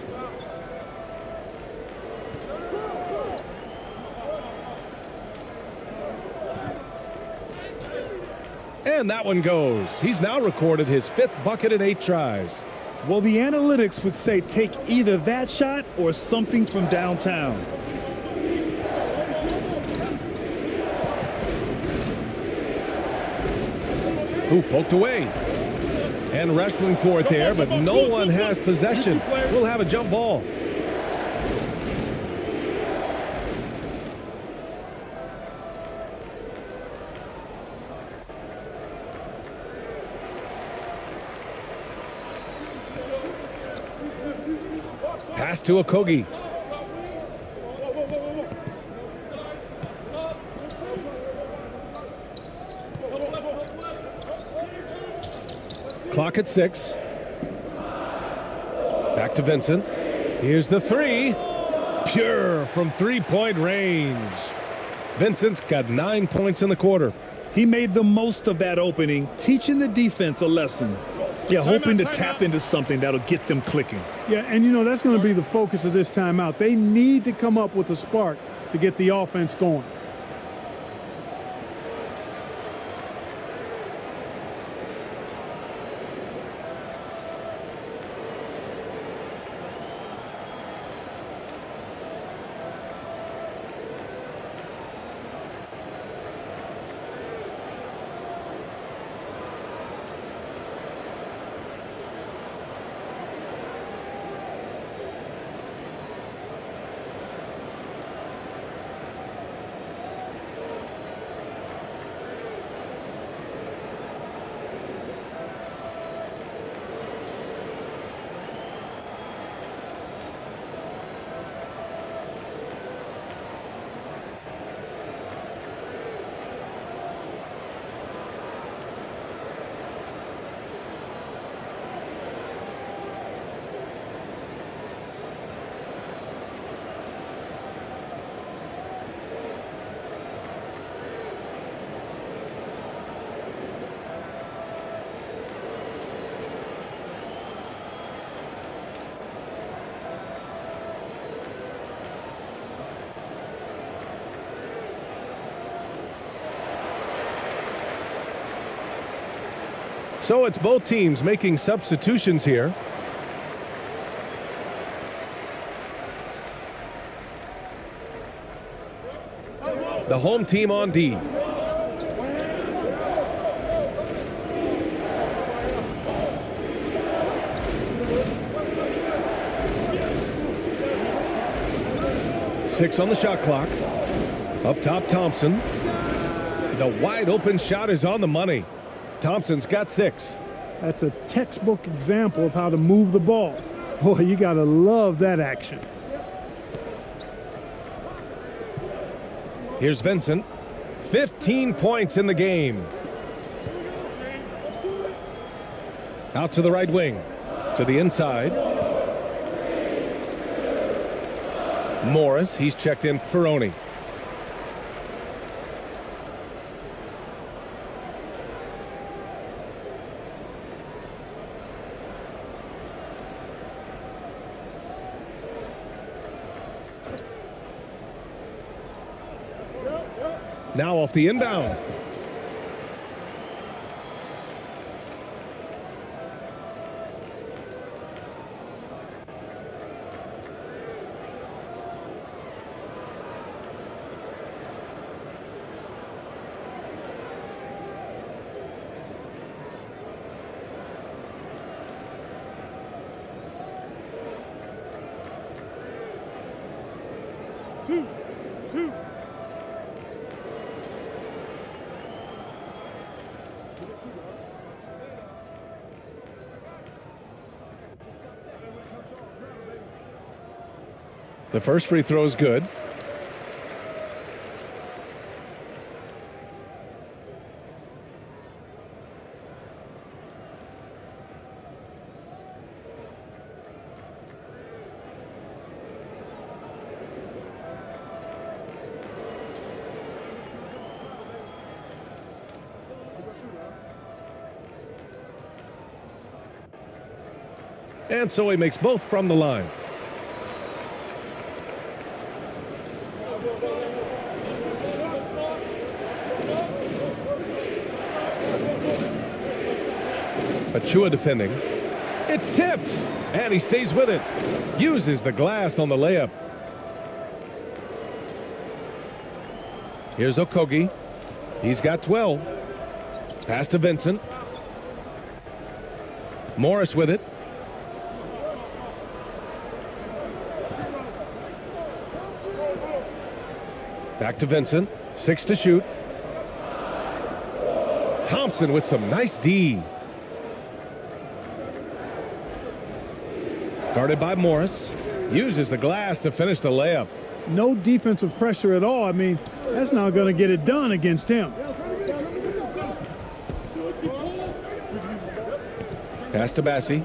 And that one goes. He's now recorded his 5th bucket in 8 tries. Well, the analytics would say take either that shot or something from downtown. Ooh, poked away. And wrestling for it there, but no one has possession. We'll have a jump ball. Pass to Okogie. Clock at 6. Back to Vincent. Here's the 3. Pure from three-point range. Vincent's got 9 points in the quarter. He made the most of that opening, teaching the defense a lesson. Yeah, hoping to tap into something that'll get them clicking. Yeah, and you know, that's going to be the focus of this timeout. They need to come up with a spark to get the offense going. So it's both teams making substitutions here. The home team on D. Six on the shot clock. Up top, Thompson. The wide open shot is on the money. Thompson's got 6. That's a textbook example of how to move the ball. Boy, you gotta love that action. Here's Vincent. 15 points in the game. Out to the right wing. To the inside. Morris, he's checked in Ferroni. Now off the inbound. Two. The first free throw is good. And so he makes both from the line. Fxaa defending. It's tipped, and he stays with it. Uses the glass on the layup. Here's Okogie. He's got 12. Pass to Vincent. Morris with it. Back to Vincent. 6 to shoot. Thompson with some nice D. Guarded by Morris. Uses the glass to finish the layup. No defensive pressure at all. I mean, that's not going to get it done against him. Pass to Bassie.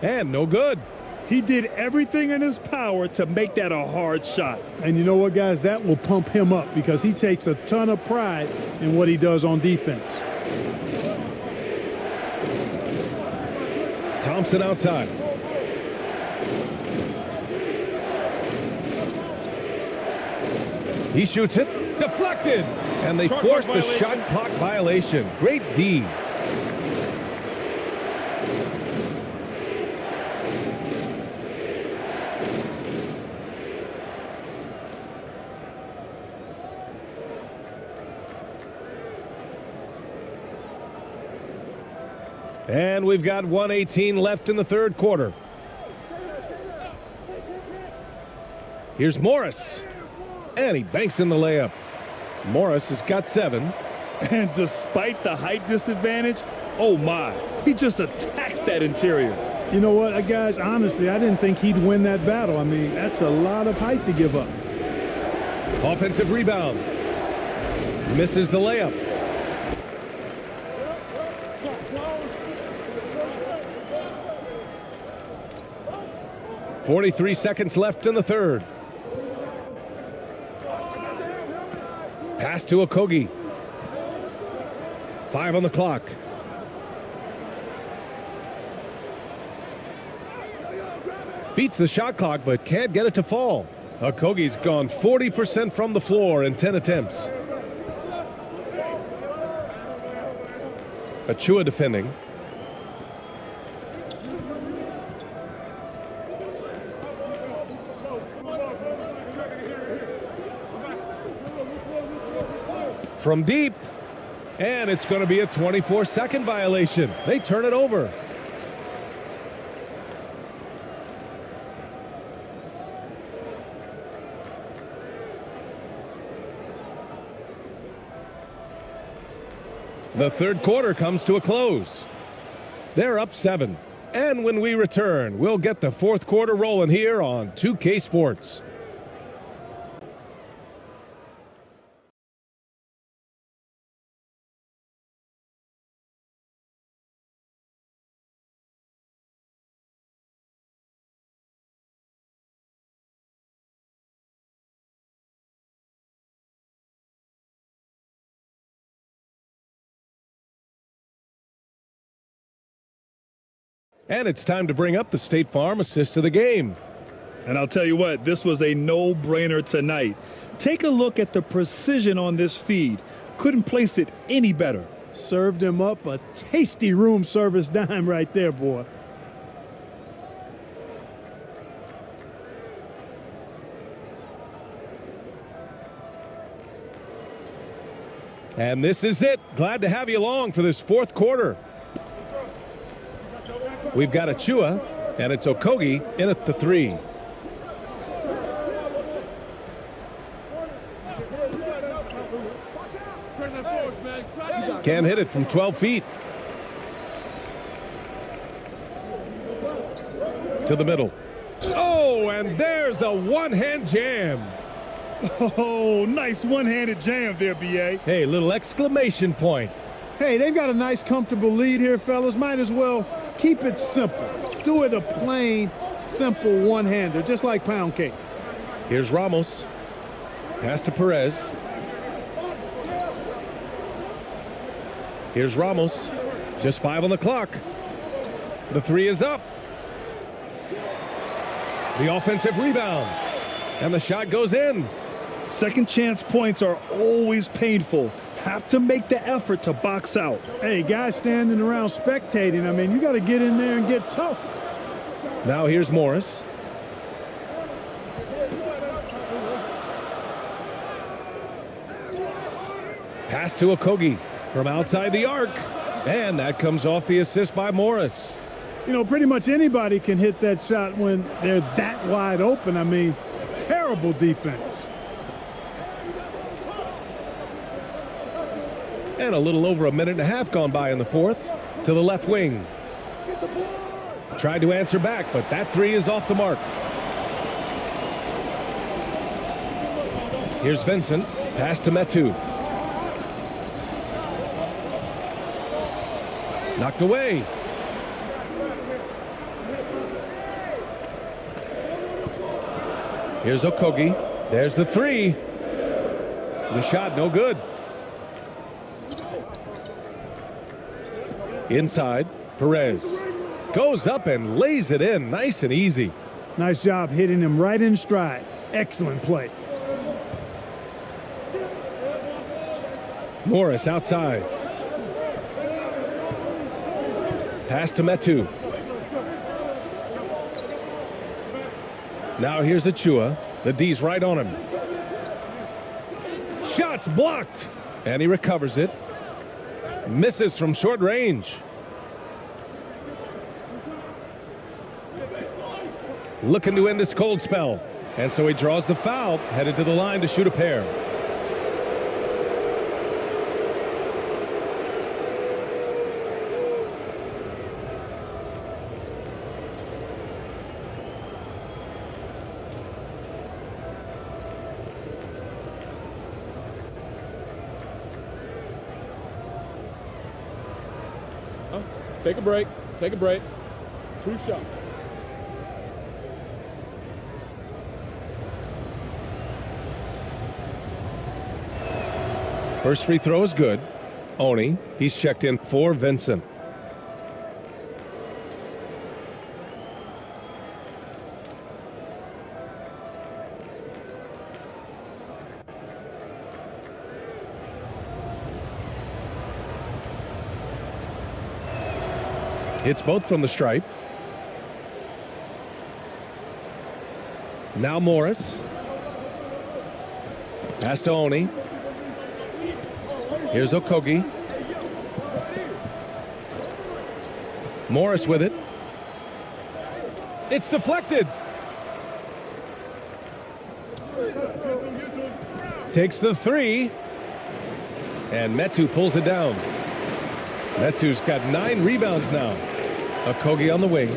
And no good. He did everything in his power to make that a hard shot. And you know what, guys? That will pump him up because he takes a ton of pride in what he does on defense. Thompson outside. He shoots it. Deflected. And they force the shot clock violation. Great D. And we've got 1:18 left in the third quarter. Here's Morris. And he banks in the layup. Morris has got 7. And despite the height disadvantage, oh my, he just attacks that interior. You know what, guys, honestly, I didn't think he'd win that battle. I mean, that's a lot of height to give up. Offensive rebound. Misses the layup. .43 seconds left in the third. Pass to Okogie. 5 on the clock. Beats the shot clock, but can't get it to fall. Okogie's gone 40% from the floor in 10 attempts. Achua defending. From deep. And it's going to be a 24-second violation. They turn it over. The third quarter comes to a close. They're up 7. And when we return, we'll get the fourth quarter rolling here on 2K Sports. And it's time to bring up the State Farm assist of the game. And I'll tell you what, this was a no-brainer tonight. Take a look at the precision on this feed. Couldn't place it any better. Served him up a tasty room service dime right there, boy. And this is it. Glad to have you along for this fourth quarter. We've got Achua, and it's Okogie in at the 3. Can't hit it from 12 feet. To the middle. Oh, and there's a one-hand jam. Oh, nice one-handed jam there, B.A. Hey, little exclamation point. Hey, they've got a nice, comfortable lead here, fellas. Might as well keep it simple. Do it a plain, simple one-hander, just like pound cake. Here's Ramos. Pass to Perez. Here's Ramos. Just 5 on the clock. The 3 is up. The offensive rebound. And the shot goes in. Second chance points are always painful. Have to make the effort to box out. Hey, guys standing around spectating, I mean, you got to get in there and get tough. Now here's Morris. Pass to Okogie from outside the arc. And that comes off the assist by Morris. You know, pretty much anybody can hit that shot when they're that wide open. I mean, terrible defense. And a little over a minute and a half gone by in the fourth. To the left wing. Tried to answer back, but that 3 is off the mark. Here's Vincent. Pass to Metu. Knocked away. Here's Okogie. There's the 3. The shot, no good. Inside, Perez. Goes up and lays it in, nice and easy. Nice job hitting him right in stride. Excellent play. Morris outside. Pass to Metu. Now here's Achua. The D's right on him. Shots blocked. And he recovers it. Misses from short range. Looking to end this cold spell. And so he draws the foul, headed to the line to shoot a pair. Take a break. Take a break. 2 shots. First free throw is good. Oni, he's checked in for Vincent. Hits both from the stripe. Now Morris. Pass to Oni. Here's Okogie. Morris with it. It's deflected. Takes the three. And Metu pulls it down. Metu's got 9 rebounds now. Okogie on the wing.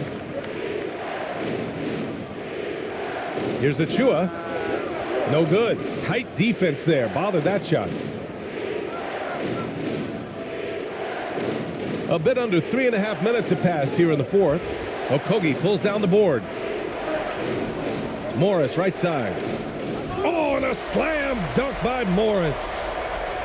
Here's Achua. No good. Tight defense there. Bothered that shot. A bit under 3.5 minutes have passed here in the fourth. Okogie pulls down the board. Morris right side. Oh, and a slam dunk by Morris.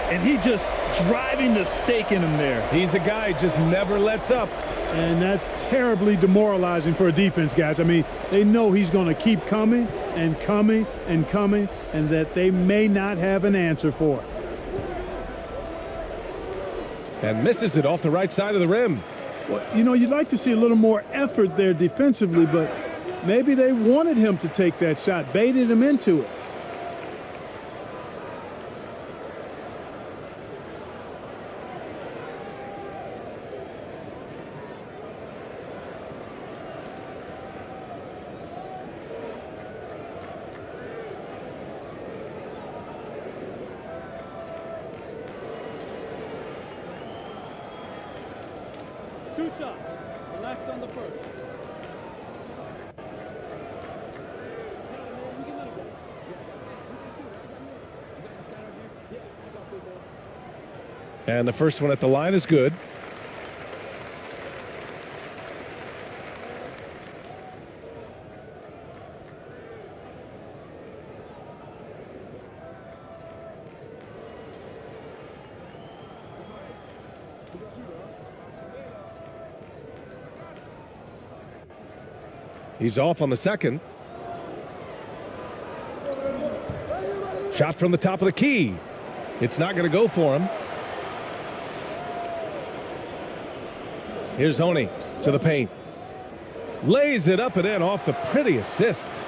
And he just driving the stake in him there. He's a guy who just never lets up. And that's terribly demoralizing for a defense, guys. I mean, they know he's going to keep coming and coming and coming, and that they may not have an answer for it. And misses it off the right side of the rim. Well, you know, you'd like to see a little more effort there defensively, but maybe they wanted him to take that shot, baited him into it. Two shots. Relax on the first. And the first one at the line is good. He's off on the second. Shot from the top of the key. It's not going to go for him. Here's Oni to the paint. Lays it up and in off the pretty assist.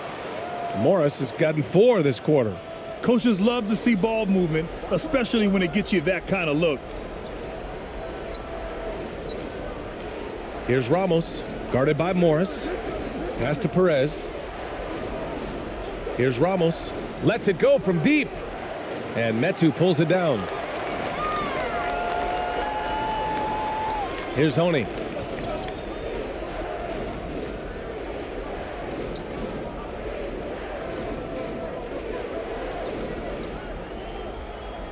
Morris has gotten 4 this quarter. Coaches love to see ball movement, especially when it gets you that kind of look. Here's Ramos, guarded by Morris. Pass to Perez. Here's Ramos. Lets it go from deep. And Metu pulls it down. Here's Oni.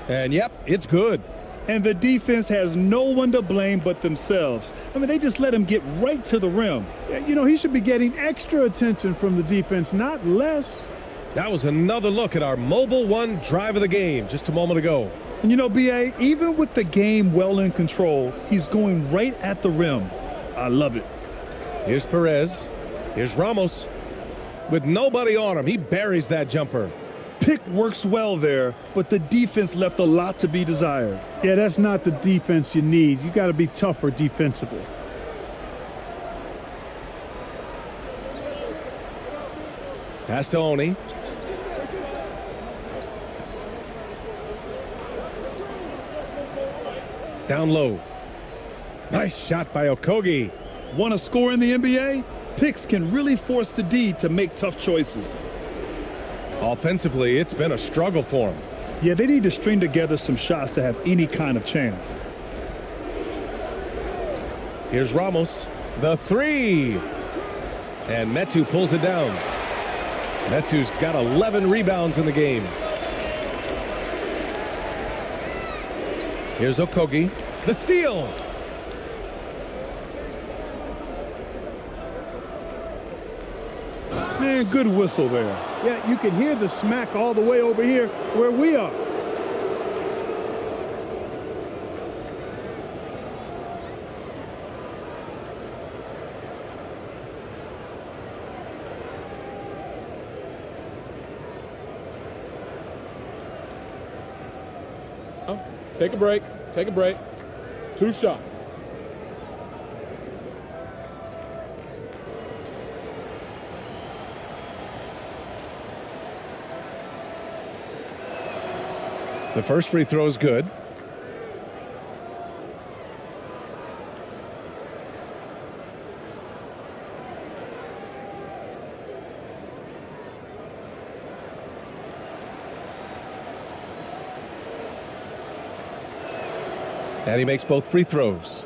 And yep, it's good. And the defense has no one to blame but themselves. I mean, they just let him get right to the rim. You know, he should be getting extra attention from the defense, not less. That was another look at our Mobile One drive of the game just a moment ago. And you know, B.A., even with the game well in control, he's going right at the rim. I love it. Here's Perez. Here's Ramos. With nobody on him, he buries that jumper. Pick works well there, but the defense left a lot to be desired. Yeah, that's not the defense you need. You got to be tougher defensively. Pass to Oni. Down low. Nice shot by Okogie. Want to score in the NBA? Picks can really force the D to make tough choices. Offensively, it's been a struggle for him. Yeah, they need to string together some shots to have any kind of chance. Here's Ramos. The three. And Metu pulls it down. Metu's got 11 rebounds in the game. Here's Okogie. The steal. Man, good whistle there. Yeah, you can hear the smack all the way over here where we are. Take a break. Take a break. 2 shots. The first free throw is good. And he makes both free throws.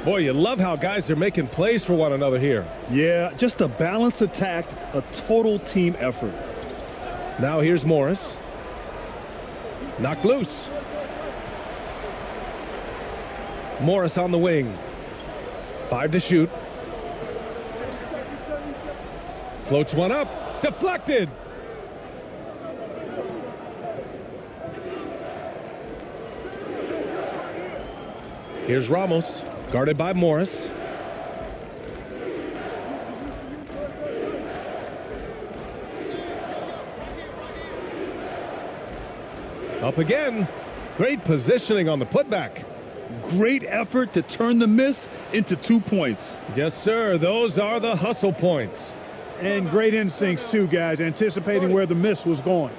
Boy, you love how guys are making plays for one another here. Yeah, just a balanced attack, a total team effort. Now here's Morris. Knocked loose. Morris on the wing. 5 to shoot. Floats one up. Deflected. Here's Ramos, guarded by Morris. Up again. Great positioning on the putback. Great effort to turn the miss into 2 points. Yes, sir. Those are the hustle points. And great instincts, too, guys, anticipating where the miss was going.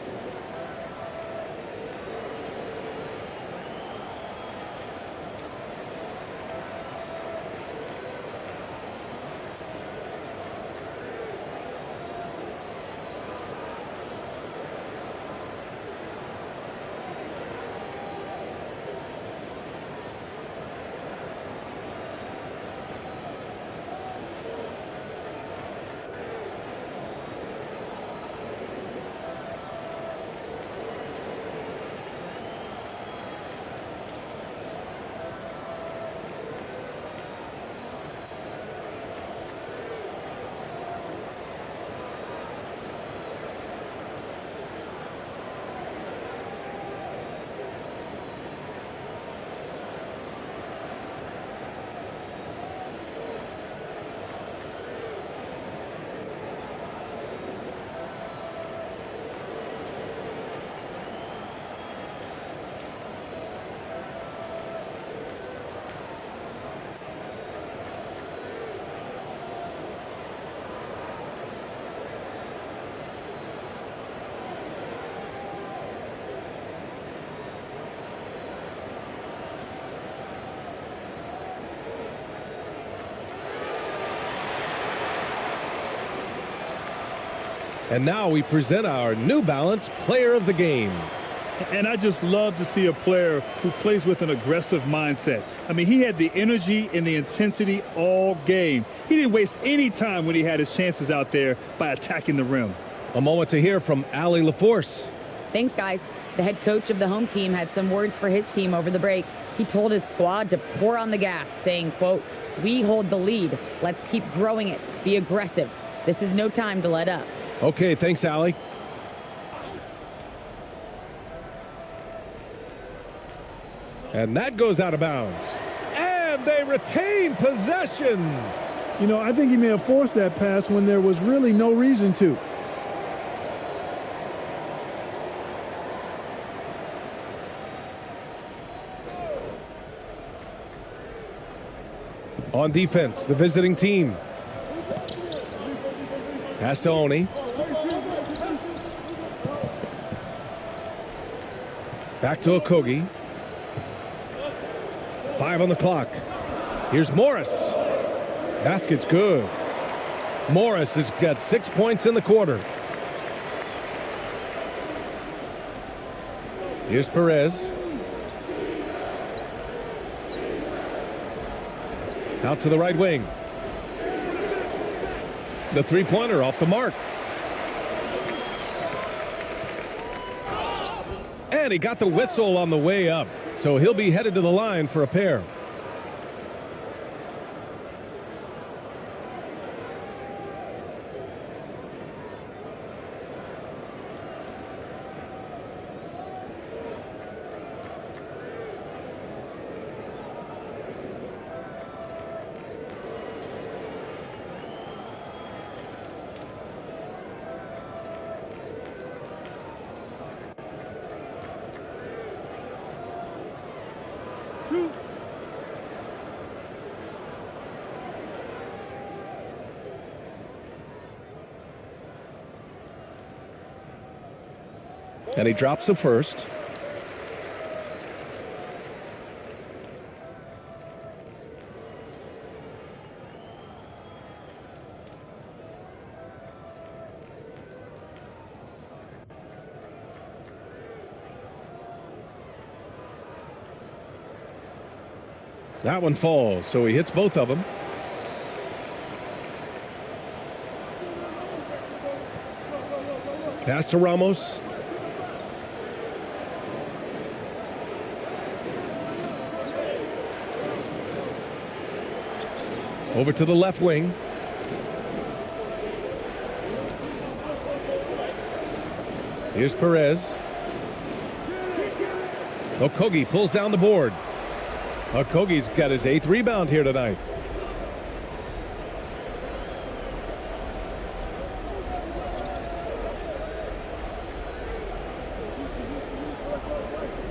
And now we present our New Balance Player of the Game. And I just love to see a player who plays with an aggressive mindset. I mean, he had the energy and the intensity all game. He didn't waste any time when he had his chances out there by attacking the rim. A moment to hear from Allie LaForce. Thanks, guys. The head coach of the home team had some words for his team over the break. He told his squad to pour on the gas, saying, quote, "We hold the lead. Let's keep growing it. Be aggressive. This is no time to let up." Okay, thanks, Allie. And that goes out of bounds. And they retain possession. You know, I think he may have forced that pass when there was really no reason to. On defense, the visiting team. Pass to Oni. Back to Okogie. 5 on the clock. Here's Morris. Basket's good. Morris has got 6 points in the quarter. Here's Perez. Out to the right wing. The three-pointer off the mark. And he got the whistle on the way up, so he'll be headed to the line for a pair. And he drops the first. That one falls, so he hits both of them. Pass to Ramos. Over to the left wing. Here's Perez. Okogie pulls down the board. Okogie's got his 8th rebound here tonight.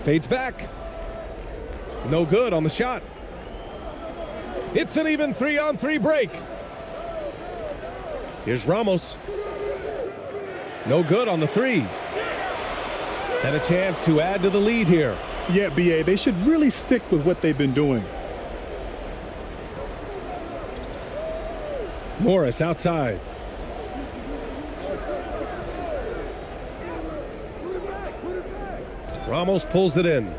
Fades back. No good on the shot. It's an even 3-on-3 break. Here's Ramos. No good on the 3. And a chance to add to the lead here. Yeah, BA, they should really stick with what they've been doing. Morris outside. Ramos pulls it in.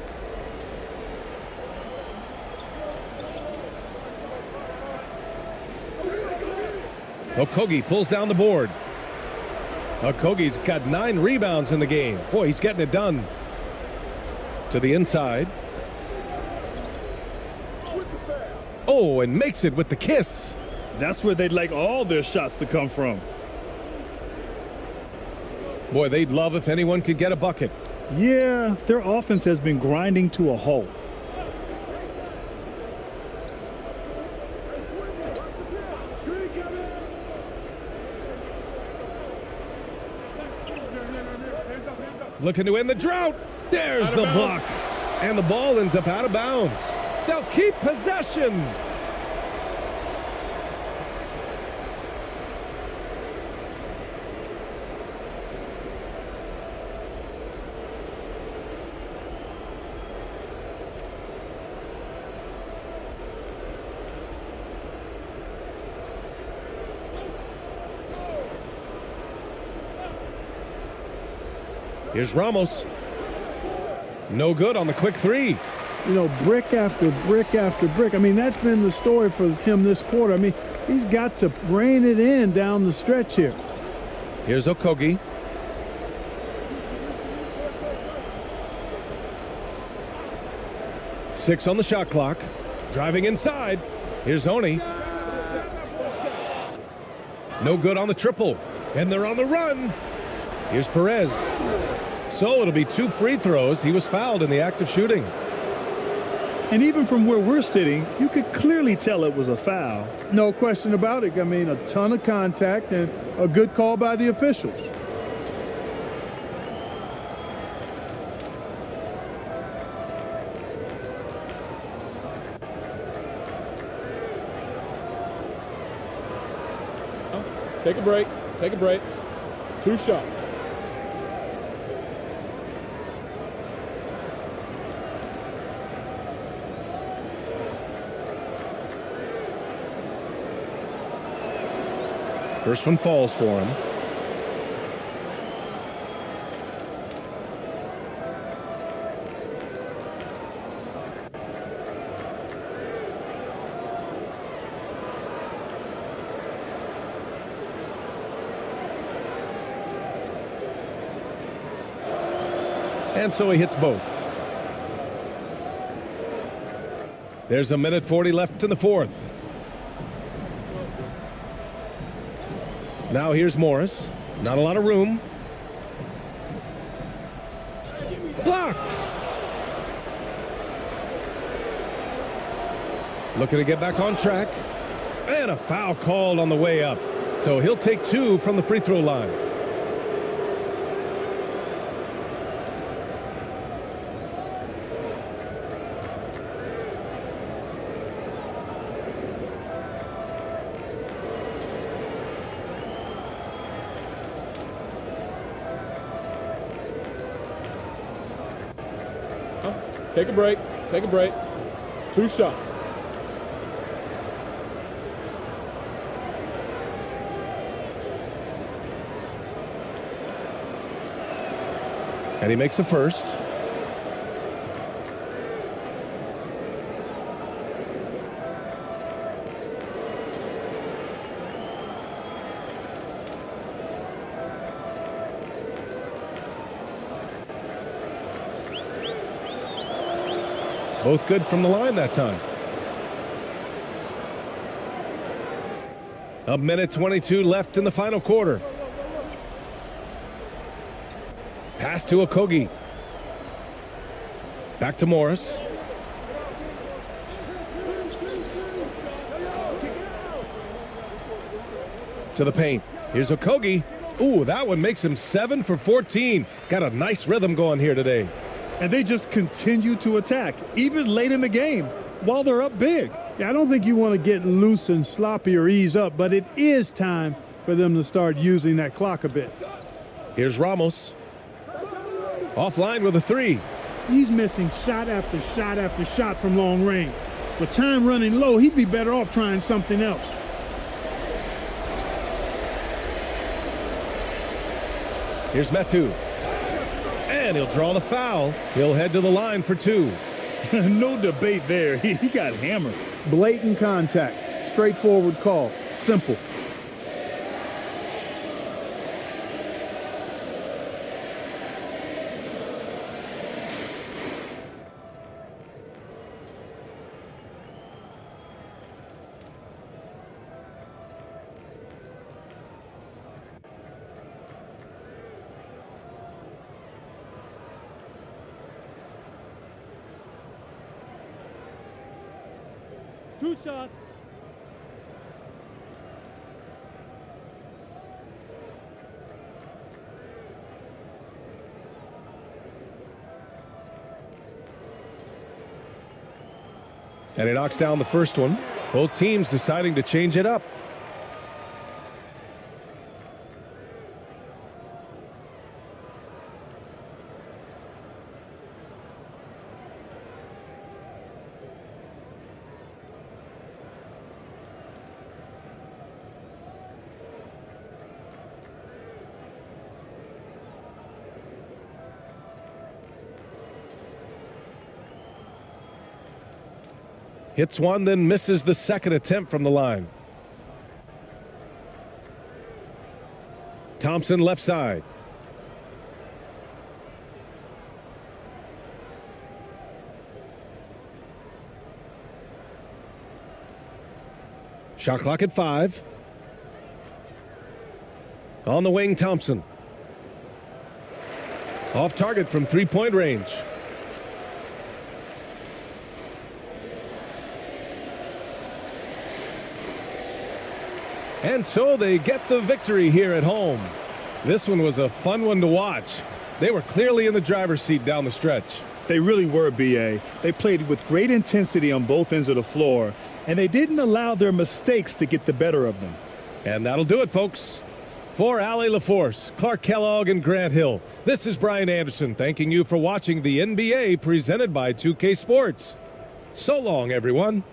Okogie pulls down the board. Okogie's got 9 rebounds in the game. Boy, he's getting it done. To the inside. Oh, and makes it with the kiss. That's where they'd like all their shots to come from. Boy, they'd love if anyone could get a bucket. Yeah, their offense has been grinding to a halt. Looking to end the drought. There's the block. And the ball ends up out of bounds. They'll keep possession. Here's Ramos. No good on the quick 3. You know, brick after brick after brick. I mean, that's been the story for him this quarter. I mean, he's got to rein it in down the stretch here. Here's Okogie. Six on the shot clock. Driving inside. Here's Oni. No good on the triple. And they're on the run. Here's Perez. So it'll be 2 free throws. He was fouled in the act of shooting. And even from where we're sitting, you could clearly tell it was a foul. No question about it. I mean, a ton of contact and a good call by the officials. Take a break. Take a break. 2 shots. First one falls for him. And so he hits both. There's 1:40 left in the 4th. Now here's Morris. Not a lot of room. Blocked. Looking to get back on track. And a foul called on the way up. So he'll take 2 from the free throw line. Take a break. Take a break. 2 shots. And he makes a first. Both good from the line that time. A minute 22 left in the final quarter. Pass to Okogie. Back to Morris. To the paint. Here's Okogie. Ooh, that one makes him 7 for 14. Got a nice rhythm going here today. And they just continue to attack, even late in the game, while they're up big. Yeah, I don't think you want to get loose and sloppy or ease up, but it is time for them to start using that clock a bit. Here's Ramos. Offline with a 3. He's missing shot after shot after shot from long range. With time running low, he'd be better off trying something else. Here's Metu. And he'll draw the foul. He'll head to the line for 2. No debate there. He got hammered. Blatant contact. Straightforward call. Simple. Two shots. And he knocks down the first one. Both teams deciding to change it up. Hits one, then misses the second attempt from the line. Thompson left side. Shot clock at 5. On the wing, Thompson. Off target from three-point range. And so they get the victory here at home. This one was a fun one to watch. They were clearly in the driver's seat down the stretch. They really were, B.A. They played with great intensity on both ends of the floor, and they didn't allow their mistakes to get the better of them. And that'll do it, folks. For Allie LaForce, Clark Kellogg, and Grant Hill, this is Bryan Anderson thanking you for watching the NBA presented by 2K Sports. So long, everyone.